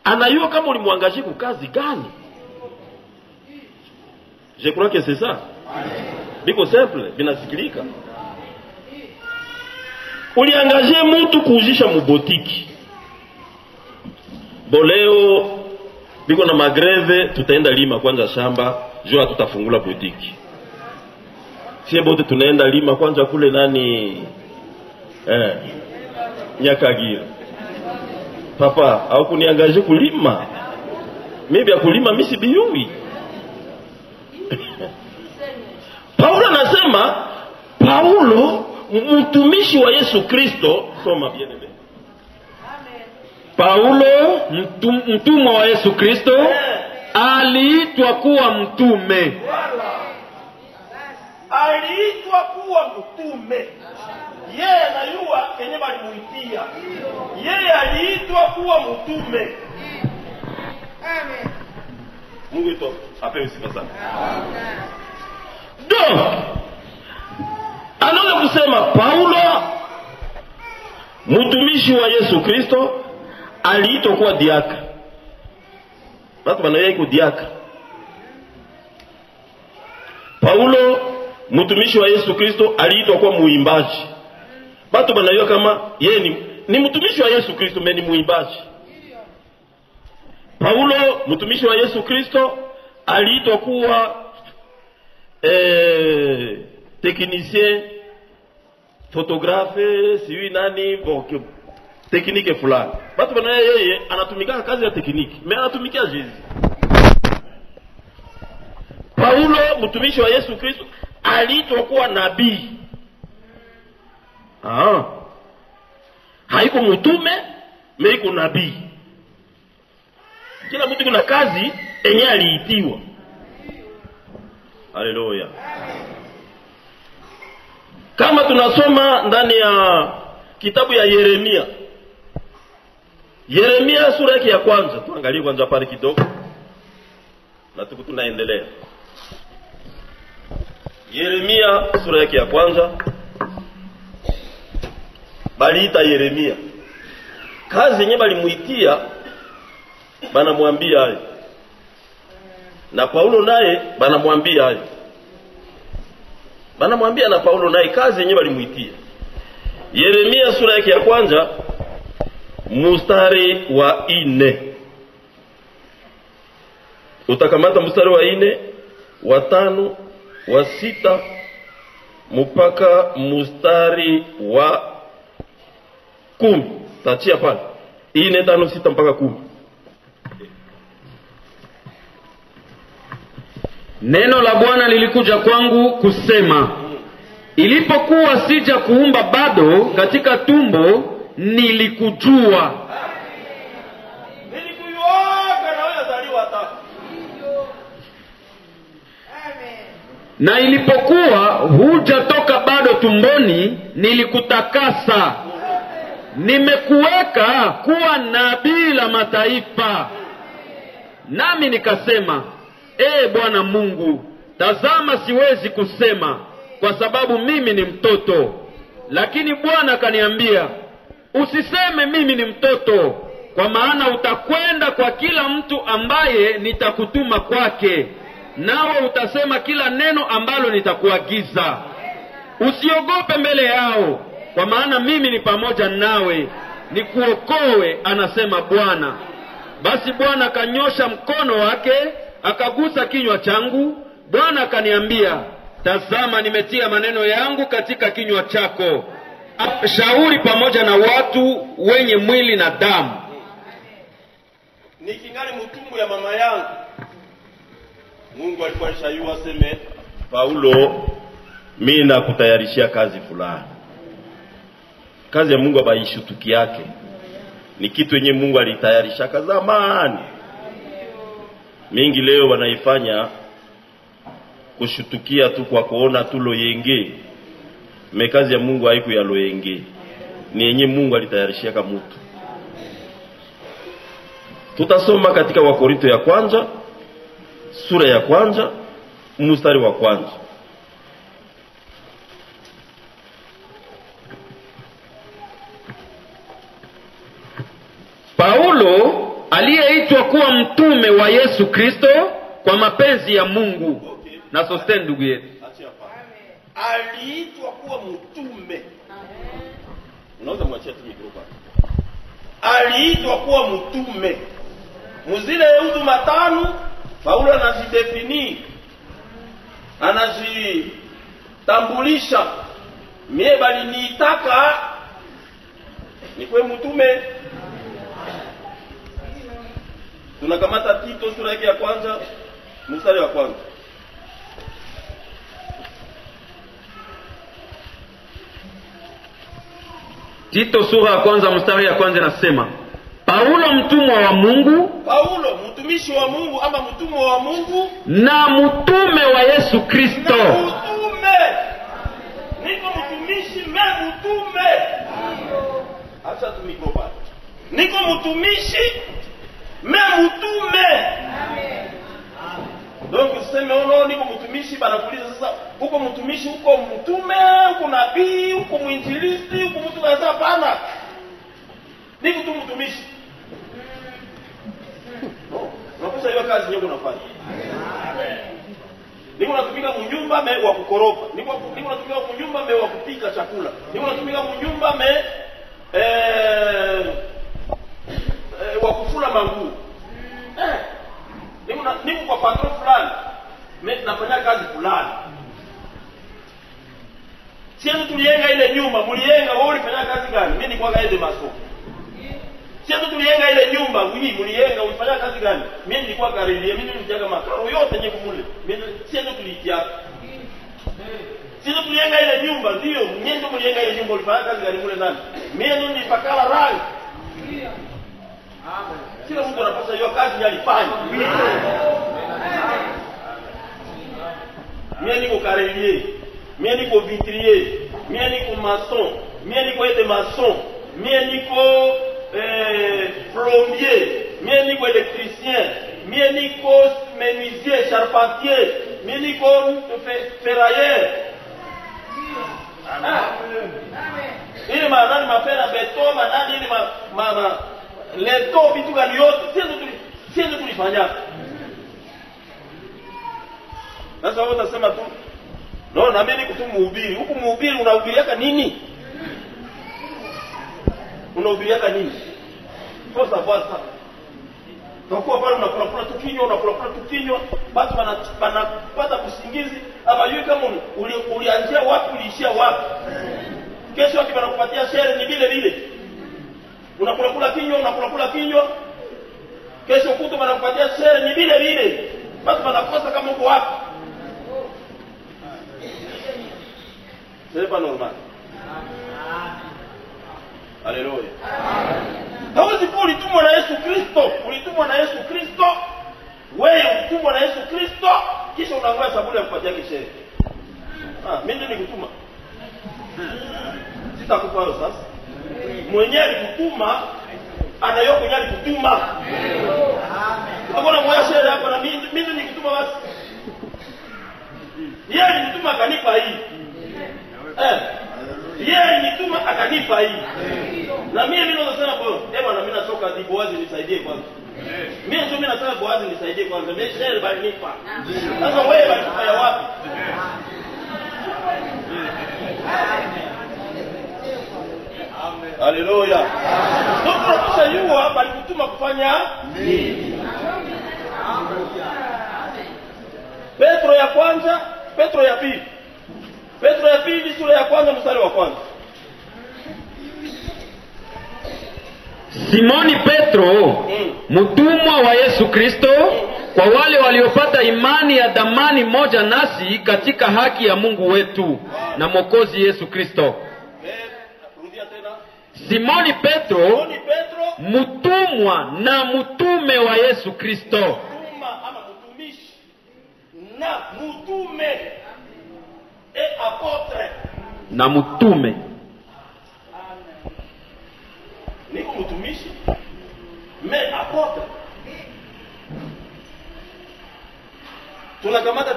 anayua kama ulimwangaje kwa kazi gani. Je crois que c'est ça. Biko simple, binasikilika. Uliangaje mtu kuuzisha mubotiki. Boleo biko na magreve, tutaenda lima kwanza shamba, jua tutafungula botiki. Sie bote tunaenda lima kwanza kule nani Nyakagira. Papa, au kuniangaje kulima? Maybe ya kulima mimi si biyui. Paulo anasema, Paulo mtumishi wa Yesu Kristo, soma bien bien. Paulo mtumwa wa Yesu Kristo aliitwa kuwa mtume. Aliitwa kuwa mtume. Yeye anajua kenye balimuitia. Yeye aliitwa kuwa mtume. Amen. Mungu ito apewe sifa sana. Donc anaweza kusema Paulo mtumishi wa Yesu Kristo aliitwa kuwa diaka. Watu wanaye iko diaka. Paulo mtumishi wa Yesu Kristo aliitwa kuwa muimbaji. Watu wanayo kama yeye ni mtumishi wa Yesu Kristo mimi ni muimbaji. Paulo mtumishi wa Yesu Kristo aliitwa kuwa technicien, photographe, siwi nani, teknike fulani. Watu wanaye yeye anatumika kazi ya tekniki, mais anatumikia Yesu. Paulo mtumishi wa Yesu Kristo aliitwa kuwa nabii. Haiko mtume, meiko nabii. Kila mtu kuna kazi enye aliitiwa. Haleluya. Kama tunasoma ndani ya kitabu ya Yeremia. Yeremia sura yake ya kwanza, tuangalie kwanza pale kidogo. Na tunaendelea. Yeremia sura yake ya kwanza. Baliita Yeremia. Kazi yenyewe balimuitia banamwambia hayo. Na Paulo naye banamwambia hayo. Banamwambia na Paulo naye kazi yenyewe walimuitia. Yeremia sura yake ya kwanza mstari wa 4. Utakamata mstari wa 4, wa 5, wa 6 mpaka mstari wa 10. Tachia pale 4, 5, 6 mpaka 10. Neno la Bwana lilikuja kwangu kusema, ilipokuwa sija kuumba bado katika tumbo nilikujua. Nilikuyoga na wewe zaliwa tatu. Na ilipokuwa hujatoka bado tumboni nilikutakasa. Nimekuweka kuwa nabii la mataifa. Nami nikasema, Bwana Mungu, tazama siwezi kusema kwa sababu mimi ni mtoto. Lakini Bwana akaniambia, usiseme mimi ni mtoto, kwa maana utakwenda kwa kila mtu ambaye nitakutuma kwake, nawe utasema kila neno ambalo nitakuagiza. Usiogope mbele yao, kwa maana mimi ni pamoja nawe, nikuokoe, anasema Bwana. Basi Bwana akanyosha mkono wake, akagusa kinywa changu. Bwana akaniambia, tazama nimetia maneno yangu katika kinywa chako. Shauri pamoja na watu wenye mwili na damu. Nikingali mtumbo ya mama yangu, Mungu alikuwa alishayua seme, Paulo, mimi nakutayarishia kazi fulani. Kazi ya Mungu abaishutuki yake ni kitu yenye Mungu alitayarisha zamani. Mingi leo wanaifanya kushutukia tu kwa kuona tu loyenge. Mekazi ya Mungu haiku ya loyenge, ni yenye Mungu alitayarishia kama mtu. Tutasoma katika Wakorinto ya kwanza sura ya kwanza mstari wa kwanza. Paulo aliyeitwa kuwa mtume wa Yesu Kristo kwa mapenzi ya Mungu. Na sosten ndugu yetu. Aliitwa kuwa mtume. Unaweza mwachia tu mikrofoni. Aliitwa kuwa mtume. Muzile huduma tano Paulo anazidefini, anazitambulisha. Mie bali niitaka nikuwe mtume. Tunakamata Tito sura yake ya kwanza mstari wa kwanza. Tito sura ya kwanza mstari ya kwanza nasema, Paulo mtumwa wa Mungu, Paulo mtumishi wa Mungu ama mtumwa wa Mungu, na mtume wa Yesu Kristo. Mtume. Niko mtumishi mtume. Acha tu mikrofoni. Niko mtumishi mtume. Donc useme ono niko mtumishi, banakuuliza sasa uko mtumishi, uko mtume, uko nabii, uko mwinjilisti, uko mtu kaza pana. Niko tu mtumishi. Unakosa hiyo kazi nyingi unafanya. Niko natumika mnyumba wa kukoropa. Niko natumika mnyumba wa kupika chakula. Niko natumika mnyumba wa kufula manguo. Niko kwa patron fulani. Mimi nafanya kazi fulani. Sio tulienga ile nyumba, mlienga wewe ulifanya kazi gani? Mimi nilikuwa kaende maso. Sio tulienga ile nyumba, wewe mlienga ulifanya kazi gani? Mimi nilikuwa karelie, mimi nilijaga makao yote yenye kumule. Mimi sio tuliitia. Sio tulienga ile nyumba, ndio, mimi ndio mlienga ile nyumba ulifanya kazi gani mule ndani? Mimi ndio nilipakala rangi. Amen. Kila mtu anapaswa hiyo kazi alifanya. Mimi niko carrelier, mimi niko vitrier, mimi niko maçon, mimi niko aide maçon, mimi niko plombier, mimi niko électricien, mimi niko menuisier, charpentier, mimi niko ferrailleur. Amen. Ili maana mapena beton, maana ili mama leto vitu gani yote sio tulifanya. Sasa wewe utasema tu No, na mimi kutu mhubiri. Huku mhubiri unahubiriaka nini? Unahubiriaka nini? Kwa sababu kwa kuwa pale unakula tukinywa, basi wanapata kusingizi, ama yule kama ulianzia wapi uliishia wapi. Kesho watu wanakupatia shere ni vile. Unakula kinywa, kesho kutu wanakupatia shere ni vile. Basi wanakosa kama uko wapi. C'est pas normal. Haleluya. Hawezi kuwa ulitumwa na Yesu Kristo. Wewe ulitumwa na Yesu Kristo, kisha unaangoja sabuni ya kupatia kishere. Mimi nikutuma. Sitakupa hiyo sasa. Mwenyewe alikutuma, anayo kwenye alikutuma. Hakuna moja shere hapo na mimi nikutuma basi. Yeye alinituma akanipa hii. Yeye alinituma akanipa hii. Na mimi nasema bwana, mimi natoka Boazi nisaidie kwanza. Mimi nasema Boazi nisaidie kwanza. Mimi shere bali nipa. Sasa wewe unafanya wapi? Haleluya. Sasa yua bali kutuma kufanya nini? Petro ya kwanza, Petro ya pili. Petro ya pili sura ya kwanza mstari wa kwanza. Simoni Petro, mtumwa wa Yesu Kristo, kwa wale waliopata imani ya dhamani moja nasi katika haki ya Mungu wetu na Mwokozi Yesu Kristo. Rudia tena. Simoni Petro, mtumwa na mtume wa Yesu Kristo. Mtumwa ama mtumishi na mtume apotre na mtume. Niko mtumishi apotre. Tunakamata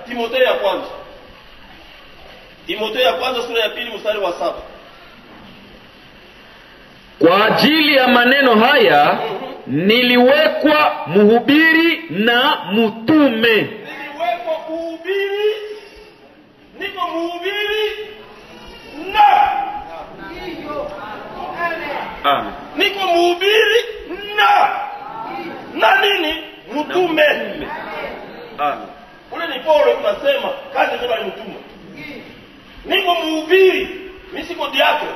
Timotheo ya kwanza. Timotheo ya kwanza sura ya pili mstari wa 7. Kwa ajili ya maneno haya niliwekwa mhubiri na mtume. Niliwekwa kuhubiri, niko mhubiri na Amen. Niko mhubiri na nini? Mtume. Amen. Ule ni Paulo tunasema kazi ndio ni mtume. Niko mhubiri, mimi siko diakre.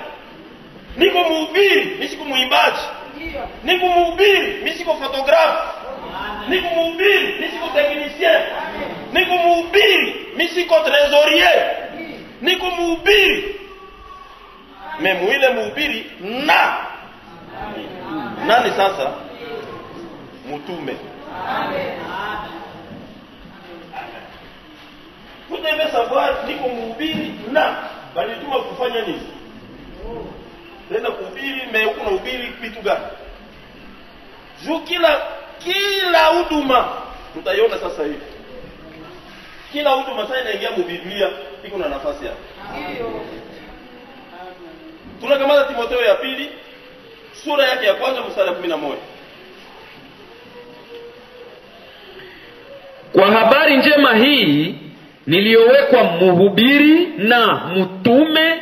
Niko mhubiri, mimi siko muimbaji. Niko mhubiri, mimi siko photographe. Niko mhubiri, mimi siko technicien. Niko mhubiri, mimi siko trésorier. Niko mhubiri. Memu ile mhubiri na nani sasa? Mtume. Vous devez savoir, niko mhubiri na bali tuma kufanya nini? Nenda kuhubiri, huko na hubiri kitu gani? Juu kila huduma utaiona sasa hivi. Kila huduma sasa inaingia mu Biblia, iko na nafasi yake. Tunakamata Timotheo ya pili sura yake ya kwanza mstari wa 11. Kwa habari njema hii niliyowekwa mhubiri na mtume.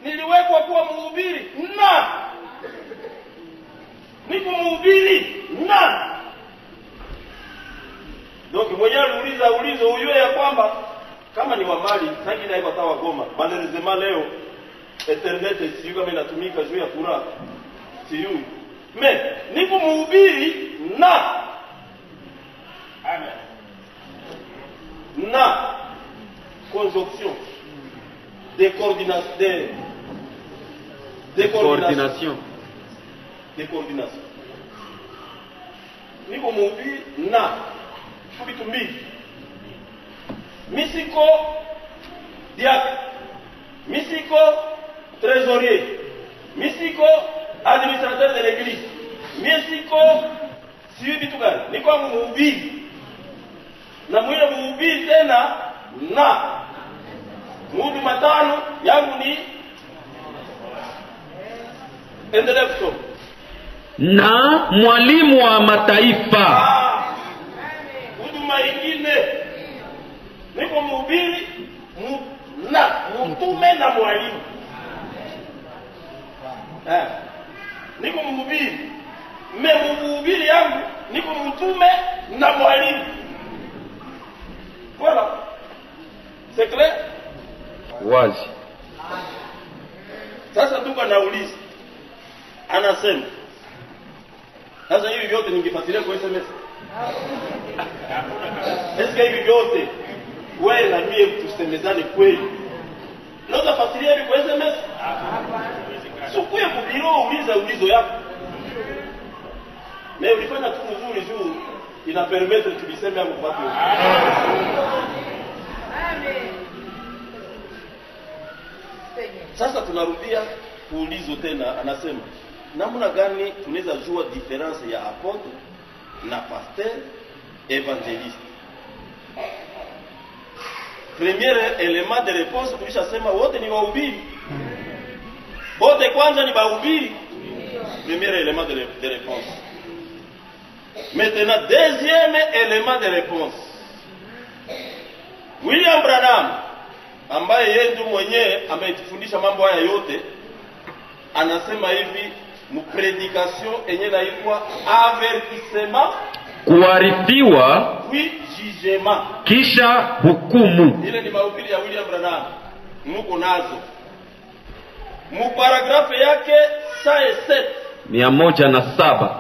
Niliwekwa kuwa mhubiri na niko mhubiri na. Donc mwenyewe uliza ujue ya kwamba kama ni wa mali sasa ndio haiko sawa Goma. Malheureusement leo internet sio kama inatumika juu ya furaha. Sio. Mais niko mhubiri na. Amen. Na conjonction de coordination niko mhubiri na vitu mbili. Misiko diacre, misiko trésorier, misiko administrateur de l'église, misiko siyo vitu gani? Niko mhubiri na mwile mhubiri tena na Mungu matano yangu ni endelea kusoma. Na mwalimu wa mataifa. Huduma ingine niko mhubiri na mwalimu. Niko mhubiri. Mhubiri yangu niko mtume na mwalimu. Voilà. C'est clair? Wazi. Sasa tuko nauliza. Anasema. Sasa hivi vyote ningefuatilia kwa SMS. Eske hivi vyote wewe na mimi tusemezane kweli? Unaweza fuatilia hivi kwa SMS? Sikuye kubiro ulizo yako. Mais ulifanya tu mzuri juu ina permettre tubiseme hapo kwa watu. Amen. Sasa tunarudia kuulizo tena, anasema namna gani tunaweza jua difference ya apotre na pasteur évangéliste? Premier élément de réponse tulishasema wote ni wahubiri. Wote kwanza ni wahubiri. Premier élément de réponse. Maintenant deuxième élément de réponse. William Branham ambaye yeye ndiye mwenyewe ametufundisha mambo haya yote anasema hivi mpredication yenye inaitwa avertissement, kuarifiwa, oui jugement, kisha hukumu. Ile ni mahubiri ya William Branham. Nuko nazo mu paragrafu yake 107.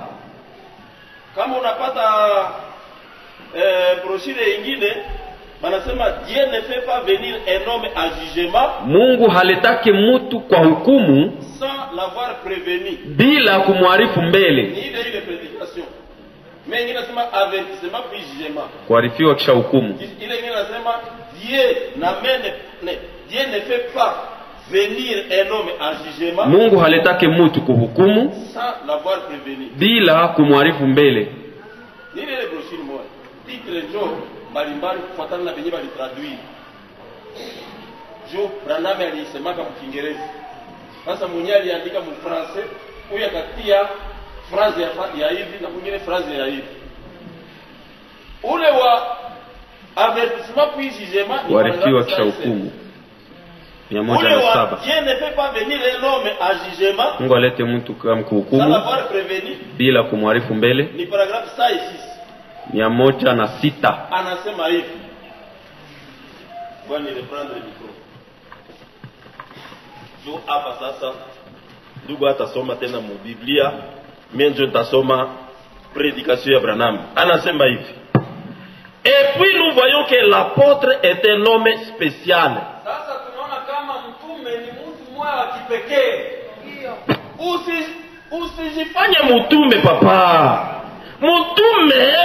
Kama unapata brochure nyingine wanasema Dieu ne fait pas venir un homme à jugement, Mungu haletake mtu kwa hukumu sans l'avoir prévenu, bila kumwarifu mbele. Ni ile prédication. Mais ingine nasema avertissement puis jugement, kuarifiwa kisha hukumu. Ile ingine nasema Dieu ne fait pas venir un homme à jugement, Mungu haletake mtu kuhukumu sans l'avoir prévenu, bila kumwarifu mbele. Ni ile brochure moja titre njo mbalimbali kufuatana na benye bali traduire. Jo Branham alisemaka kwa Kiingereza. Sasa mwenyewe aliandika mu Francais, huyu akatia phrase ya hivi na mwingine phrase ya hivi. Ule wa avertissement puis jugement ni kuarifiwa kisha hukumu. 107. Dieu ne peut pas venir un homme à jugement, Mungu alete mtu kama kuhukumu sans l'avoir prévenu, bila kumwarifu mbele. Ni paragraphe 106. 106. Anasema hivi. Bwana reprendre micro. Jo hapa sasa ndugu atasoma tena mu Biblia, mimi ndio nitasoma prédication ya Branham. Anasema hivi. Et puis nous voyons que l'apôtre est un homme spécial. Sasa tunaona kama mtume ni mtu mmoja wa kipekee. Usijifanye mtume papa. Mtume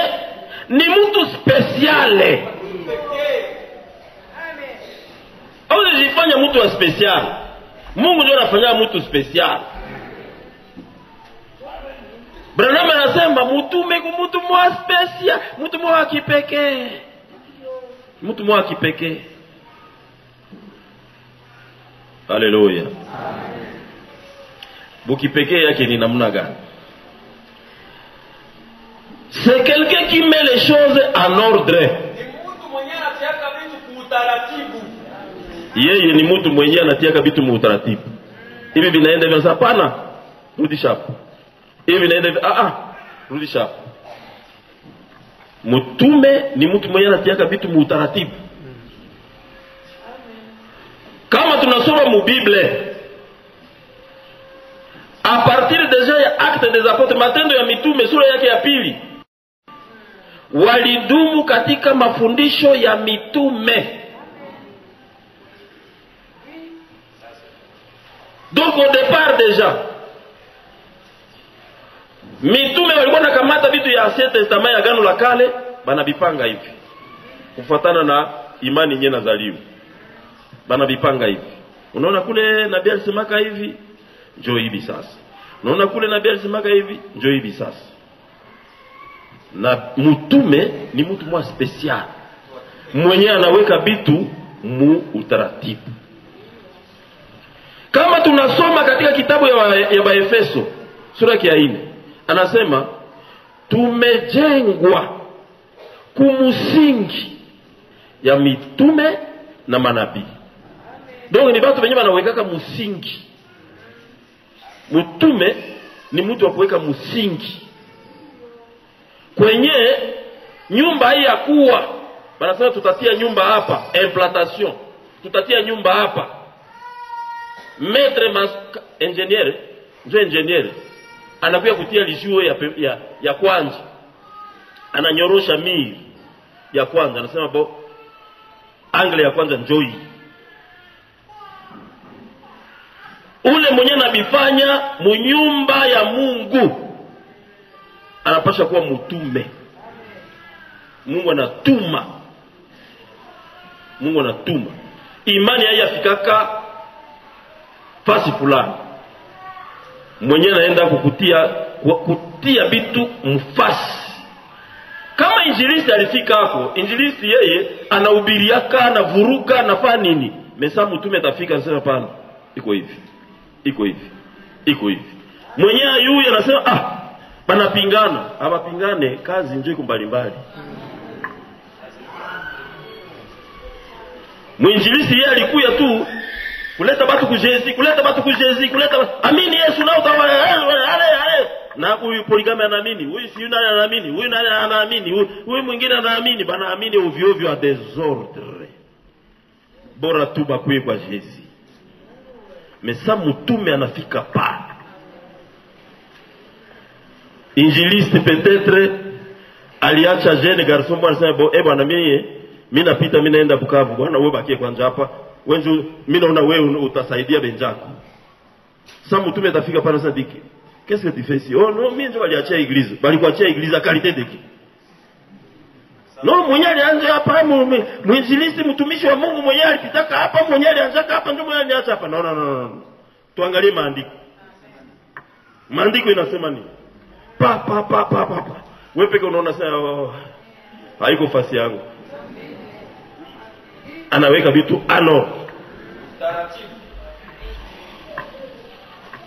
ni mtu spesiale. Au usijifanye mtu wa spesial. Mungu ndio anafanya mtu spesial. Branham anasema mtume ni mtu mwa spesial, mtu mwa kipekee. Mtu mwa kipekee. Haleluya. Bukipekee yake ni namna gani? C'est quelqu'un qui met les choses en ordre. Yeye ni mtu mwenyewe anatiaka vitu mu utaratibu. Hivi vinaenda vya hapana, rudisha hapo. Hivi vinaenda rudisha hapo. Mtume ni mtu mwenyewe anatiaka vitu mu utaratibu. Kama tunasoma mu Bible, a partir déjà ya Actes des Apôtres, Matendo ya Mitume sura yake ya pili, walidumu katika mafundisho ya mitume. Donc au départ déjà mitume walikuwa nakamata vitu ya Ancien Testament ya Agano la Kale banabipanga hivi kufuatana na imani yenyewe nazaliwa, banabipanga hivi. Unaona kule nabii alisemaka hivi, njoo hivi sasa. Unaona kule nabii alisemaka hivi, njoo hivi sasa. Na mtume ni mtu mwa special, mwenye anaweka vitu mu utaratibu. Kama tunasoma katika kitabu ya Baefeso sura ya 4, anasema tumejengwa kumusingi ya mitume na manabii. Donc ni watu wenyewe wanawekaka msingi. Mtume ni mtu wa kuweka msingi. Kwenye nyumba hii ya kuwa, wanasema tutatia nyumba hapa, implantation. Tutatia nyumba hapa. Maître ingénieur anakuja kutia lishuo ya kwanza. Ananyorosha miri ya kwanza, anasema bo angle ya kwanza njoi. Ule mwenye nabifanya munyumba ya Mungu anapasha kuwa mtume. Mungu anatuma. Imani haiyafikaka fasi fulani. Mwenye naenda kutia bitu mfasi. Kama injilisti alifika hapo, injilisti yeye anahubiriaka, anavuruga, anafanya nini? Mesa mtume atafika anasema pana, iko hivi. Mwenye yuyu anasema banapingana, abapingane, kazi njoo iko mbalimbali. Mwinjilisti yeye alikuya tu kuleta watu kuleta amini Yesu nao ale na huyu poligami anaamini, huyu si yuna anaamini, huyu nani anaamini, huyu mwingine anaamini, banaamini ovyo ovyo a désordre. Bora tu bakuye kwa Yesu. Mesa mtume anafika pa. Injiliste peut-être aliacha jeune garçon bwana sema bwana mimi napita mimi naenda Bukavu, bwana wewe bakie kwanza hapa. Wewe mimi naona wewe utasaidia benjako. Sasa mtume atafika pale sasa diki. Qu'est-ce que tu fais ici? Oh non, mimi ndio aliacha église. Bali kuachia église à qualité de qui? Non, mwenye alianza hapa mwinjilisti mtumishi wa Mungu mwenye alipitaka hapa, mwenye alianza hapa ndio mwenye aliacha hapa. No. Tuangalie maandiko. Maandiko inasema nini? Pa. Wewe peke unaona sasa haiko fasi yangu. Anaweka vitu ano.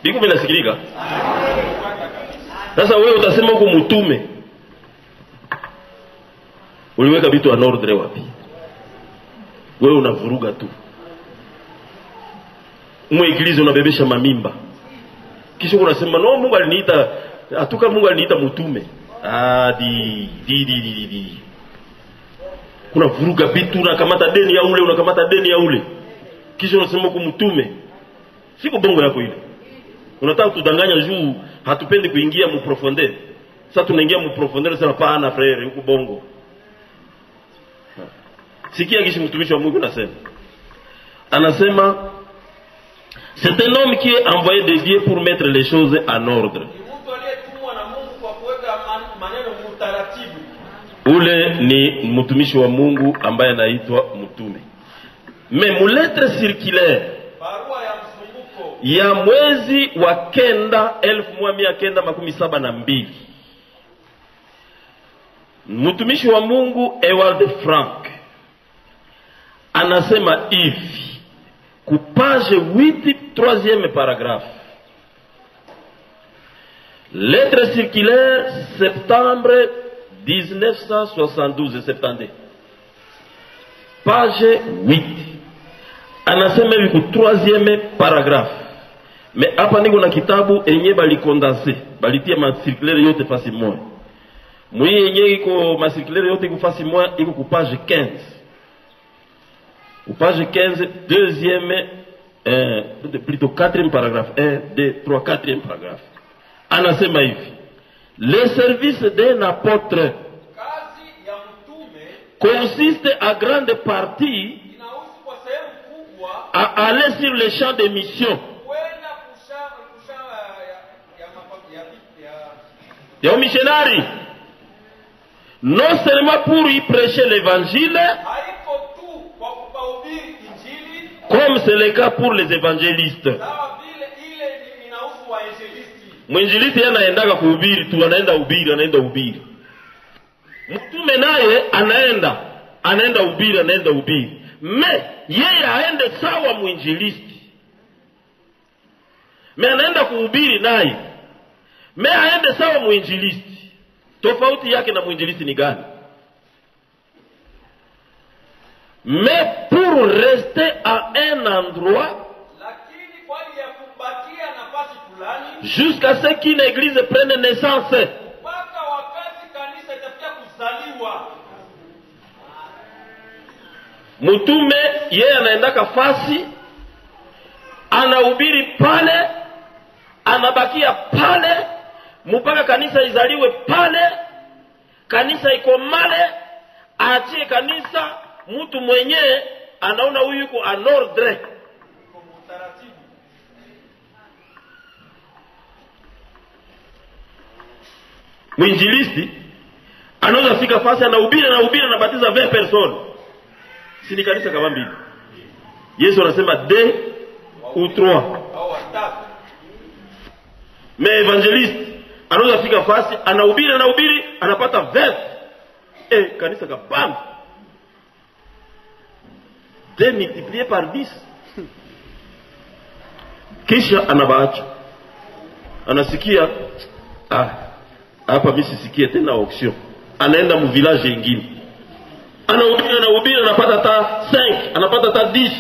Biko vinasikilika. Sasa wewe utasema huko mtume. Uliweka vitu en ordre wapi? Wewe unavuruga tu. Mweglize unabebesha mamimba. Kisha unasema no, Mungu aliniita, atuka Mungu aliniita mtume. Di. Kuna vuruga vitu, unakamata deni ya ule. Kisha unasema huko mtume. Siko bongo yako ile. Unataka kudanganya juu hatupendi kuingia mu profondeur. Sasa tunaingia mu profondeur sasa pana frère huko bongo. Sikia kishi mtumishi wa Mungu anasema c'est un homme qui est envoyé de Dieu pour mettre les choses en ordre. Ule ni mtumishi wa Mungu ambaye anaitwa mtume. Mais mu lettre circulaire ya mwezi wa kenda 1972 mtumishi wa Mungu Ewald Frank anasema hivi ku page 8 troisième paragraphe. Lettre circulaire septembre 1972 page 8 anasema hivi ku troisième paragraphe. Mais hapa niko na kitabu enye bali condenser, balitia ma circulaire yote fasi moja. Mwenye yenye iko ma circulaire yote iko fasi moja iko ku page 15. Ku page 15 deuxième plutôt quatrième paragraphe, 1 2 3 quatrième paragraphe. Anasema hivi: le service d'un apôtre consiste à grande partie à aller sur le champ de mission. Y'a un missionnaire, non seulement pour y prêcher l'évangile, comme c'est le cas pour les évangélistes. Mwinjilisti anaenda kuhubiri tu, anaenda ubiri. Mtume naye anaenda ubiri. Me yeye aende sawa mwinjilisti. Me anaenda kuhubiri naye. Me aende sawa mwinjilisti. Tofauti yake na mwinjilisti ni gani? Mais pour rester à un endroit, jusqu'à ce qu'une église prenne naissance. Mtume yeye anaendaka fasi, anahubiri pale, anabakia pale mpaka kanisa izaliwe pale, kanisa ikomale, aachie kanisa mtu mwenyewe anaona huyu yuko en ordre. Mwinjilisti anaweza fika fasi, anahubiri anabatiza 20 personnes. Si ni kanisa kama mbili. Yesu anasema 2 ou 3. Mais evangeliste anaweza fika fasi, anahubiri anapata 20. Kanisa kapanda. 2 multiplié par 10. Kisha anabaacha. Anasikia hapa mimi sisikie tena auction. Anaenda mu village nyingine. Anahubiri anapata ta 5, anapata ta 10,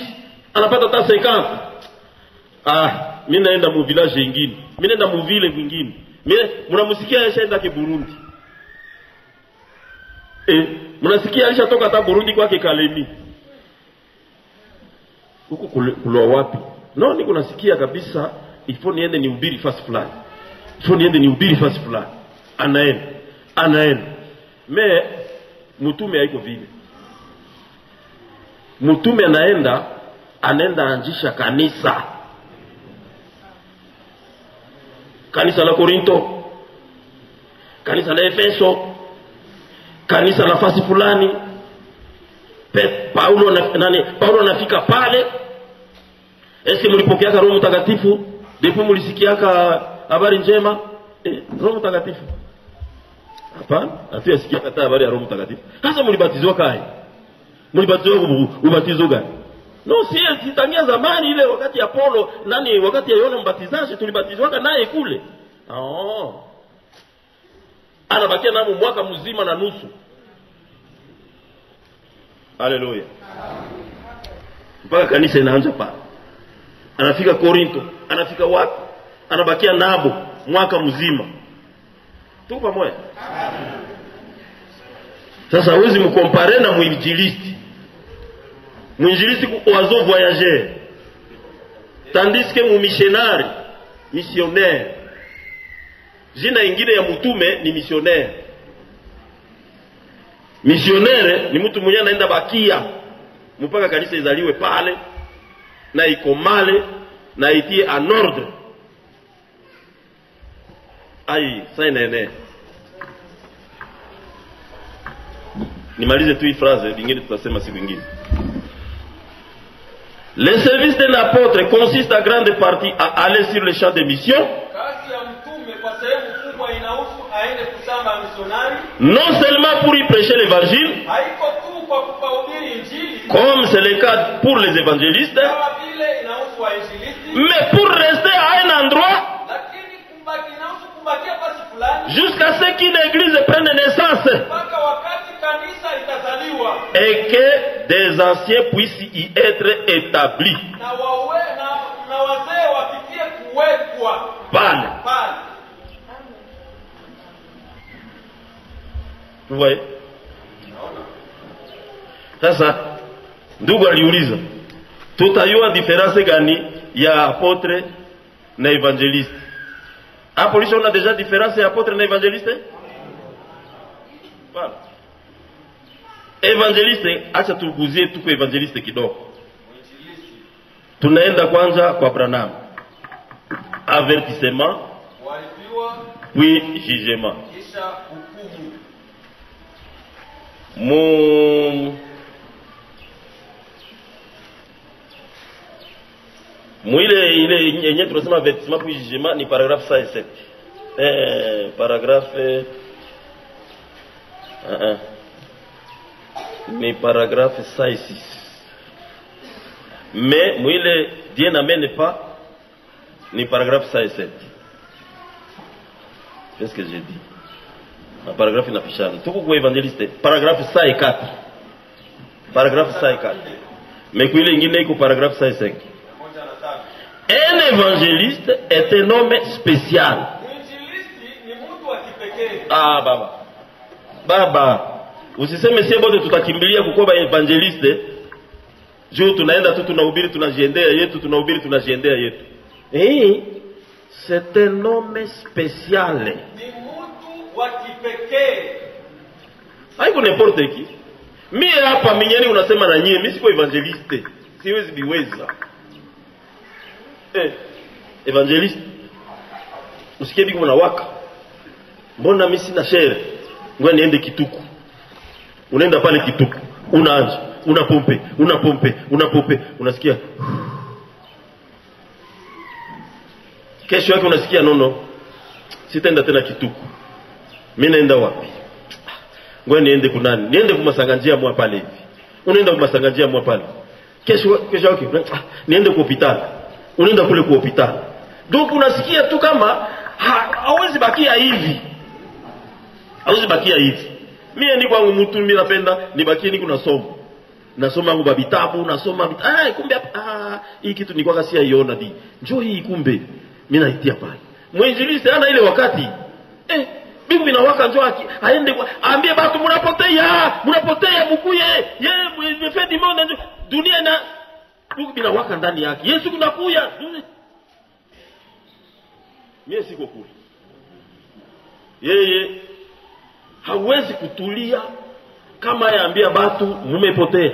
anapata ta 50. Mimi naenda mu village nyingine. Mimi naenda mu ville nyingine. Mimi mnamsikia yeshaenda ke Burundi. Mnasikia alishatoka ta Burundi kwake Kalemi. Huko kulwa wapi? No, niko nasikia kabisa ifo niende nihubiri fasi fulani. Ifo niende nihubiri fasi fulani. Anaenda. Me mtume haiko vile. Mtume anaenda anjisha kanisa. Kanisa la Korinto, kanisa la Efeso, kanisa la fasi fulani. Paulo anafika pale. Esi mlipokea Roho Mtakatifu depuis mulisikiaka habari njema? Roho Mtakatifu hapana, atuyasikia kata habari ya Roho Mtakatifu. Sasa mlibatizwa kai? Mlibatizwa ubatizo gani? No, si tangia zamani ile wakati ya Paulo, wakati ya Yohana Mbatizaji tulibatizwa naye kule. Anabakia namo mwaka mzima na nusu. Haleluya. Mpaka kanisa inaanza pale. Anafika Korinto, anafika wapi? Anabakia nabo mwaka mzima. Tuko pamoja? Sasa huwezi mkompare na mwinjilisti. Mwinjilisti oiseau voyageur. Tandis que missionnaire, missionnaire. Jina ingine ya mtume ni missionnaire. Missionnaire ni mtu mwenye anaenda bakia mpaka kanisa izaliwe pale na ikomale na itie en ordre. Sasa nene. Nimalize tu hii phrase nyingine tutasema siku nyingine. Le service d'un apôtre consiste en grande partie à aller sur le champ de mission. Non seulement pour y prêcher l'évangile, comme c'est le cas pour les évangélistes, mais pour rester à un endroit jusqu'à ce qu'une église prenne naissance et que des anciens puissent y être établis. Parle. Vous voyez? Sasa ndugu aliuliza, tutayua diference gani ya apotre na evangeliste? Hapo lisho una deja diference ya apotre na evangeliste? Voilà. Evangeliste, acha tuguzie tuko evangeliste kidogo. Tunaenda kwanza kwa Branham. Avertissement, puis jugement. Ile yenye tunasema avertissement puis jugement ni paragraphe 107. Paragraphe ni paragraphe 106. Mais mwile Dieu n'amène pas ni paragraphe 107. Qu'est-ce que j'ai dit? Un paragraphe inafishana. Tuko kwa evangeliste paragraphe 104. paragraphe 54. Mais kuile ingine iko paragraphe 55. Un évangéliste est un homme spécial. Ah baba, usiseme sie bote tutakimbilia kukoba evangeliste. Juu tunaenda tu tunahubiri tunajiendea yetu. C'est un homme spécial. Haiko n'importe qui. Mimi hapa minyeni unasema na nyie, mimi siko evangeliste. Siwezi biweza. Evangeliste. Usikie biko na waka. Mbona mimi sina shere? Ngoja niende Kituku. Unaenda pale Kituku. Unaanza, unapompe, unasikia. Kesho yake unasikia nono. Sitaenda tena Kituku. Mimi naenda wapi? Ngoja niende kunani? Niende kumasanganjia mwa pale hivi. Unaenda kumasanganjia mwa pale. Kesho yake niende kwa hospitali. Unaenda kule kwa hospitali. Donc unasikia tu kama hawezi bakia hivi. Mimi ni kwangu mtu mimi napenda nibakie niko nasoma ngo vitabu, kumbe hii kitu ni kwa kasi aiona di. Njoo hii kumbe mimi naitia pale. Mwinjilisti ana ile wakati. Bibi binawaka njoo aende aambie watu mnapotea mkuye. Mfedi monde njoo dunia na bibi binawaka ndani yake. Yesu kunakuya. Mimi siko kule. Yeye hawezi kutulia kama yaambia watu mmepotea.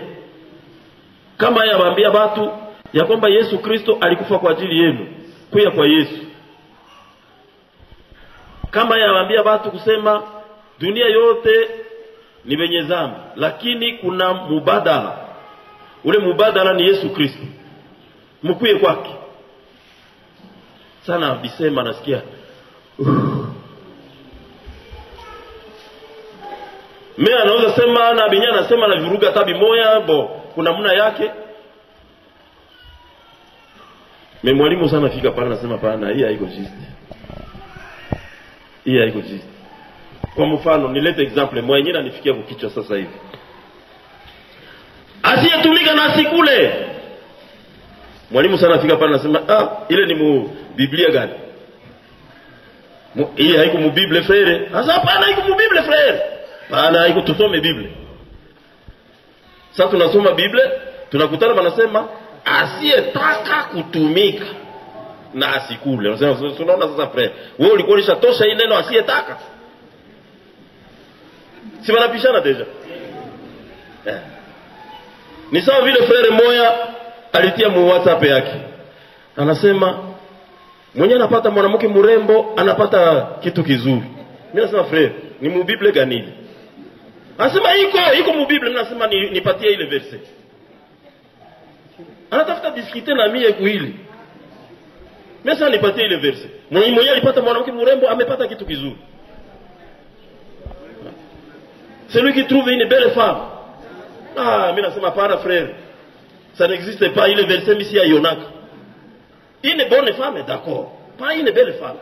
Kama yaambia watu ya kwamba Yesu Kristo alikufa kwa ajili yenu. Kuya kwa Yesu. Kama yaambia watu kusema dunia yote ni wenye dhambi, lakini kuna mubadala. Ule mubadala ni Yesu Kristo. Mkuye kwake. Sana bisema nasikia. Mimi anaweza sema na binya anasema na viruga tabi moya kuna muna yake. Mimi mwalimu sana fika pale anasema pana hii haiko juste. Kwa mfano nilete example mwenyewe anifikia kukichwa sasa hivi. Asiyetumika na asikule. Mwalimu sana fika pale anasema ile ni mu Biblia gani? Hii haiko mu Biblia frere. Sasa hapana haiko mu Biblia frere. Maana haiko tusome Biblia. Sasa tunasoma Biblia, tunakutana wanasema asiyetaka kutumika na asikule. Unasema tunaona sasa frere. Wewe ulikuwa ulishatosha hii neno asiyetaka. Si wanapishana deja. Ni sawa vile frere moya alitia mu WhatsApp yake. Anasema mwenye anapata mwanamke mrembo anapata kitu kizuri. Mimi nasema frere, ni mu Biblia gani? Anasema iko mu Biblia. Mimi nasema nipatie ile verse. Anatafuta discuter na mimi kuhili. Mimi sasa nipatie ile verse. Mwenye alipata mwanamke mrembo amepata kitu kizuri. Celui qui trouve une belle femme. Mimi nasema para frère. Ça n'existe pas ile verse misi ya Yonaka. Une bonne femme, d'accord. Pas une belle femme.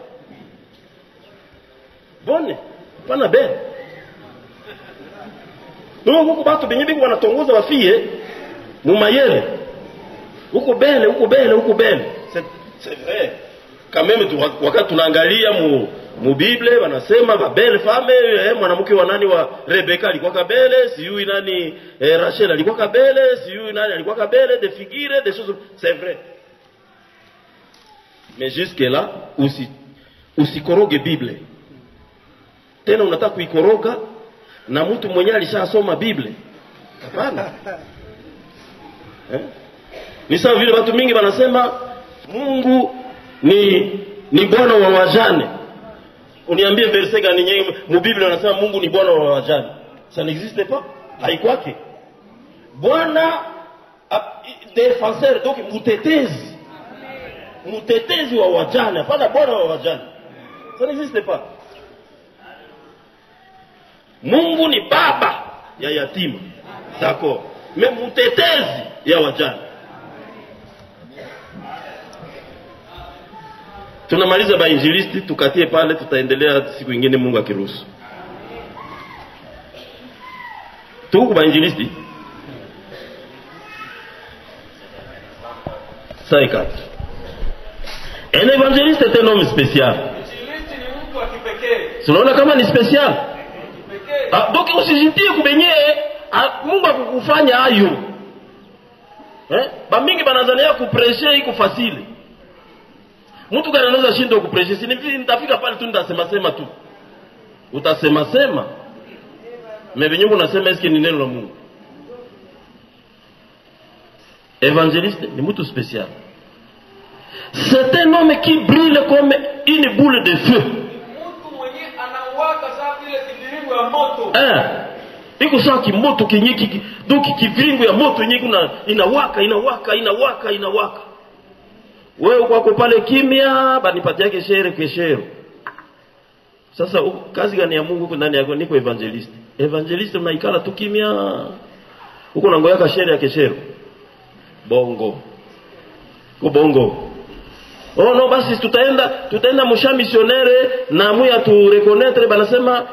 Bonne, pas na belle. Ndio huko watu benye biko wanatongoza wafie mumayele. Huko belle. C'est vrai. Quand même wakati tunaangalia mu Biblia wanasema ba belle femme, mwanamke wa nani wa Rebecca alikuwa kabele, siyo nani Rachel alikuwa kabele, siyo nani alikuwa kabele, des figures, des choses, c'est vrai. Mais jusque là usikoroge Biblia. Tena unataka kuikoroga na mtu mwenyewe alishasoma Biblia. Hapana. Ni sawa vile watu mingi wanasema Mungu ni Bwana wa wajane. Uniambie verse gani nyenye mu Biblia wanasema Mungu ni Bwana wa wajane? Ça n'existe pas. Haikwake. Bwana défenseur, donc mutetezi wa wajane, hapana Bwana wa wajane. Ça n'existe pas. Mungu ni baba ya yatima. D'accord. Mais mutetezi ya wajane. Tunamaliza ba injilisti, tukatie pale, tutaendelea siku nyingine Mungu akiruhusu. Tuko ba injilisti. Ça est 4. Un évangéliste est un homme spécial. Unaona kama ni special. Donc usijitie kubenye Mungu akukufanya hayo. Bamingi banazania kupreshe iko fasile. Mtu gani anaweza shindo kupreshe? Si nitafika pale tu nitasema sema tu. Utasema sema. Mebenye unasema eske ni neno la Mungu. Évangéliste ni mtu spécial. C'est un homme qui brille comme une boule de feu. Iko sawa kimoto kinyiki, donc kivingu ya moto yenyewe inawaka. Wewe uko pale kimya, banipatia keshere. Sasa kazi gani ya Mungu huko ndani yako? Niko evangelist. Evangelist unaikala tu kimya. Uko na ngoya keshere. Bongo. Oh no, basi tutaenda musha missionnaire na muya tu reconnaître banasema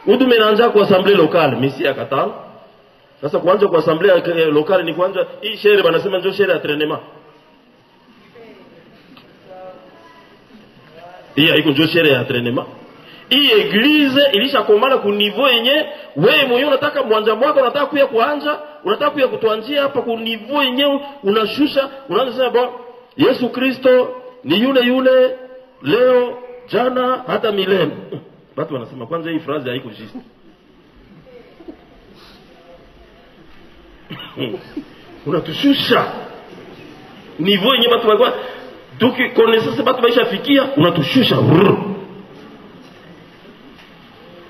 udume naanza kwa assemblée locale, misi ya katalo. Sasa kuanza kwa assemblée locale ni kuanza hii shere banasema ndio shere ya trainement. Hii haiko ndio shere ya trainement. Hii eglise ilishakomana ku niveau yenye wewe mwenyewe unataka mwanza mwaka unataka kuya kuanza, unataka kuya kutuanzia hapa ku niveau yenye unashusha, unaanza sema bon Yesu Kristo ni yule leo jana hata milele. Watu wanasema kwanza hii phrase haiko juste. Unatushusha niveau yenye watu walikuwa donc connaissance watu waishafikia, unatushusha.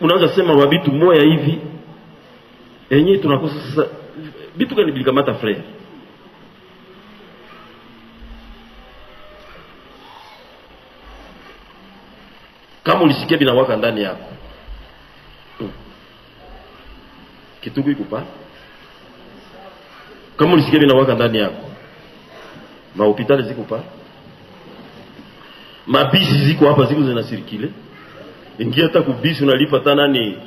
Unaanza sema wabitu moya hivi yenye tunakosa sasa bitu gani bilikamata frère. Kama ulisikia binawaka ndani yako. Kitugu iko pa. Kama ulisikia binawaka ndani yako. Mahopitali ziko pa. Mabisi ziko hapa ziko zinasirikile. Ingia hata kubisi unalipa hata nani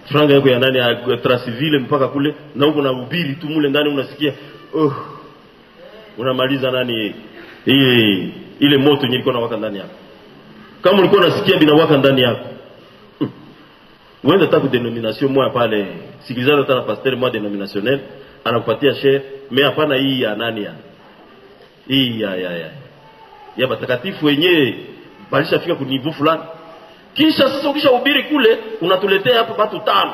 franga yako ya nani ya Tracivile mpaka kule na huko na ubiri tu mule ndani unasikia unamaliza nani ile moto yenye iko na waka ndani yako. Kama ulikuwa unasikia binawaka ndani yako. Uende taku denomination moja pale, sikilizana hata na pasteur moja denominationnel, anakupatia share, mais hapana hii ya nani ya. Hii ya batakatifu wenyewe balishafika ku niveau fulani. Kisha sasa ukishahubiri kule unatuletea hapa watu 5.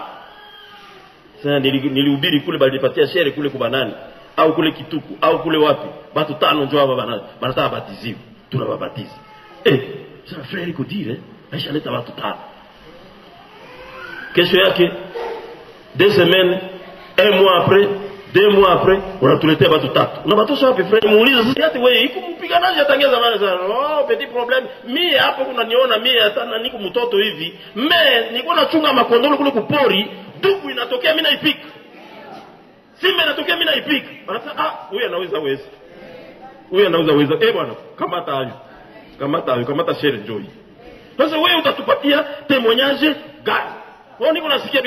Sasa nilihubiri kule balipatia share kule kwa banani au kule Kituku au kule wapi? Watu 5 njoo hapa banataka batiziwe. Tunawabatiza. Sasa frère iko dire, aisha leta watu 5. Kesho yake 2 semaines, 1 mois après, 2 mois après, unatuletea watu 3. Unabatosha wapi frère? Muulize sasa ati wewe iko mpiganaji atangia zamani sana. Petit problème. Mimi hapo kunaniona mimi hata niko mtoto hivi. Mimi niko nachunga makondolo kule kupori, dubu inatokea mimi naipika. Simba inatokea mimi naipika. Anasema huyu anaweza weza. Huyu anaweza weza. Bwana, kamata share joy. Sasa wewe utatupatia témoignage gani? Wewe niko nasikia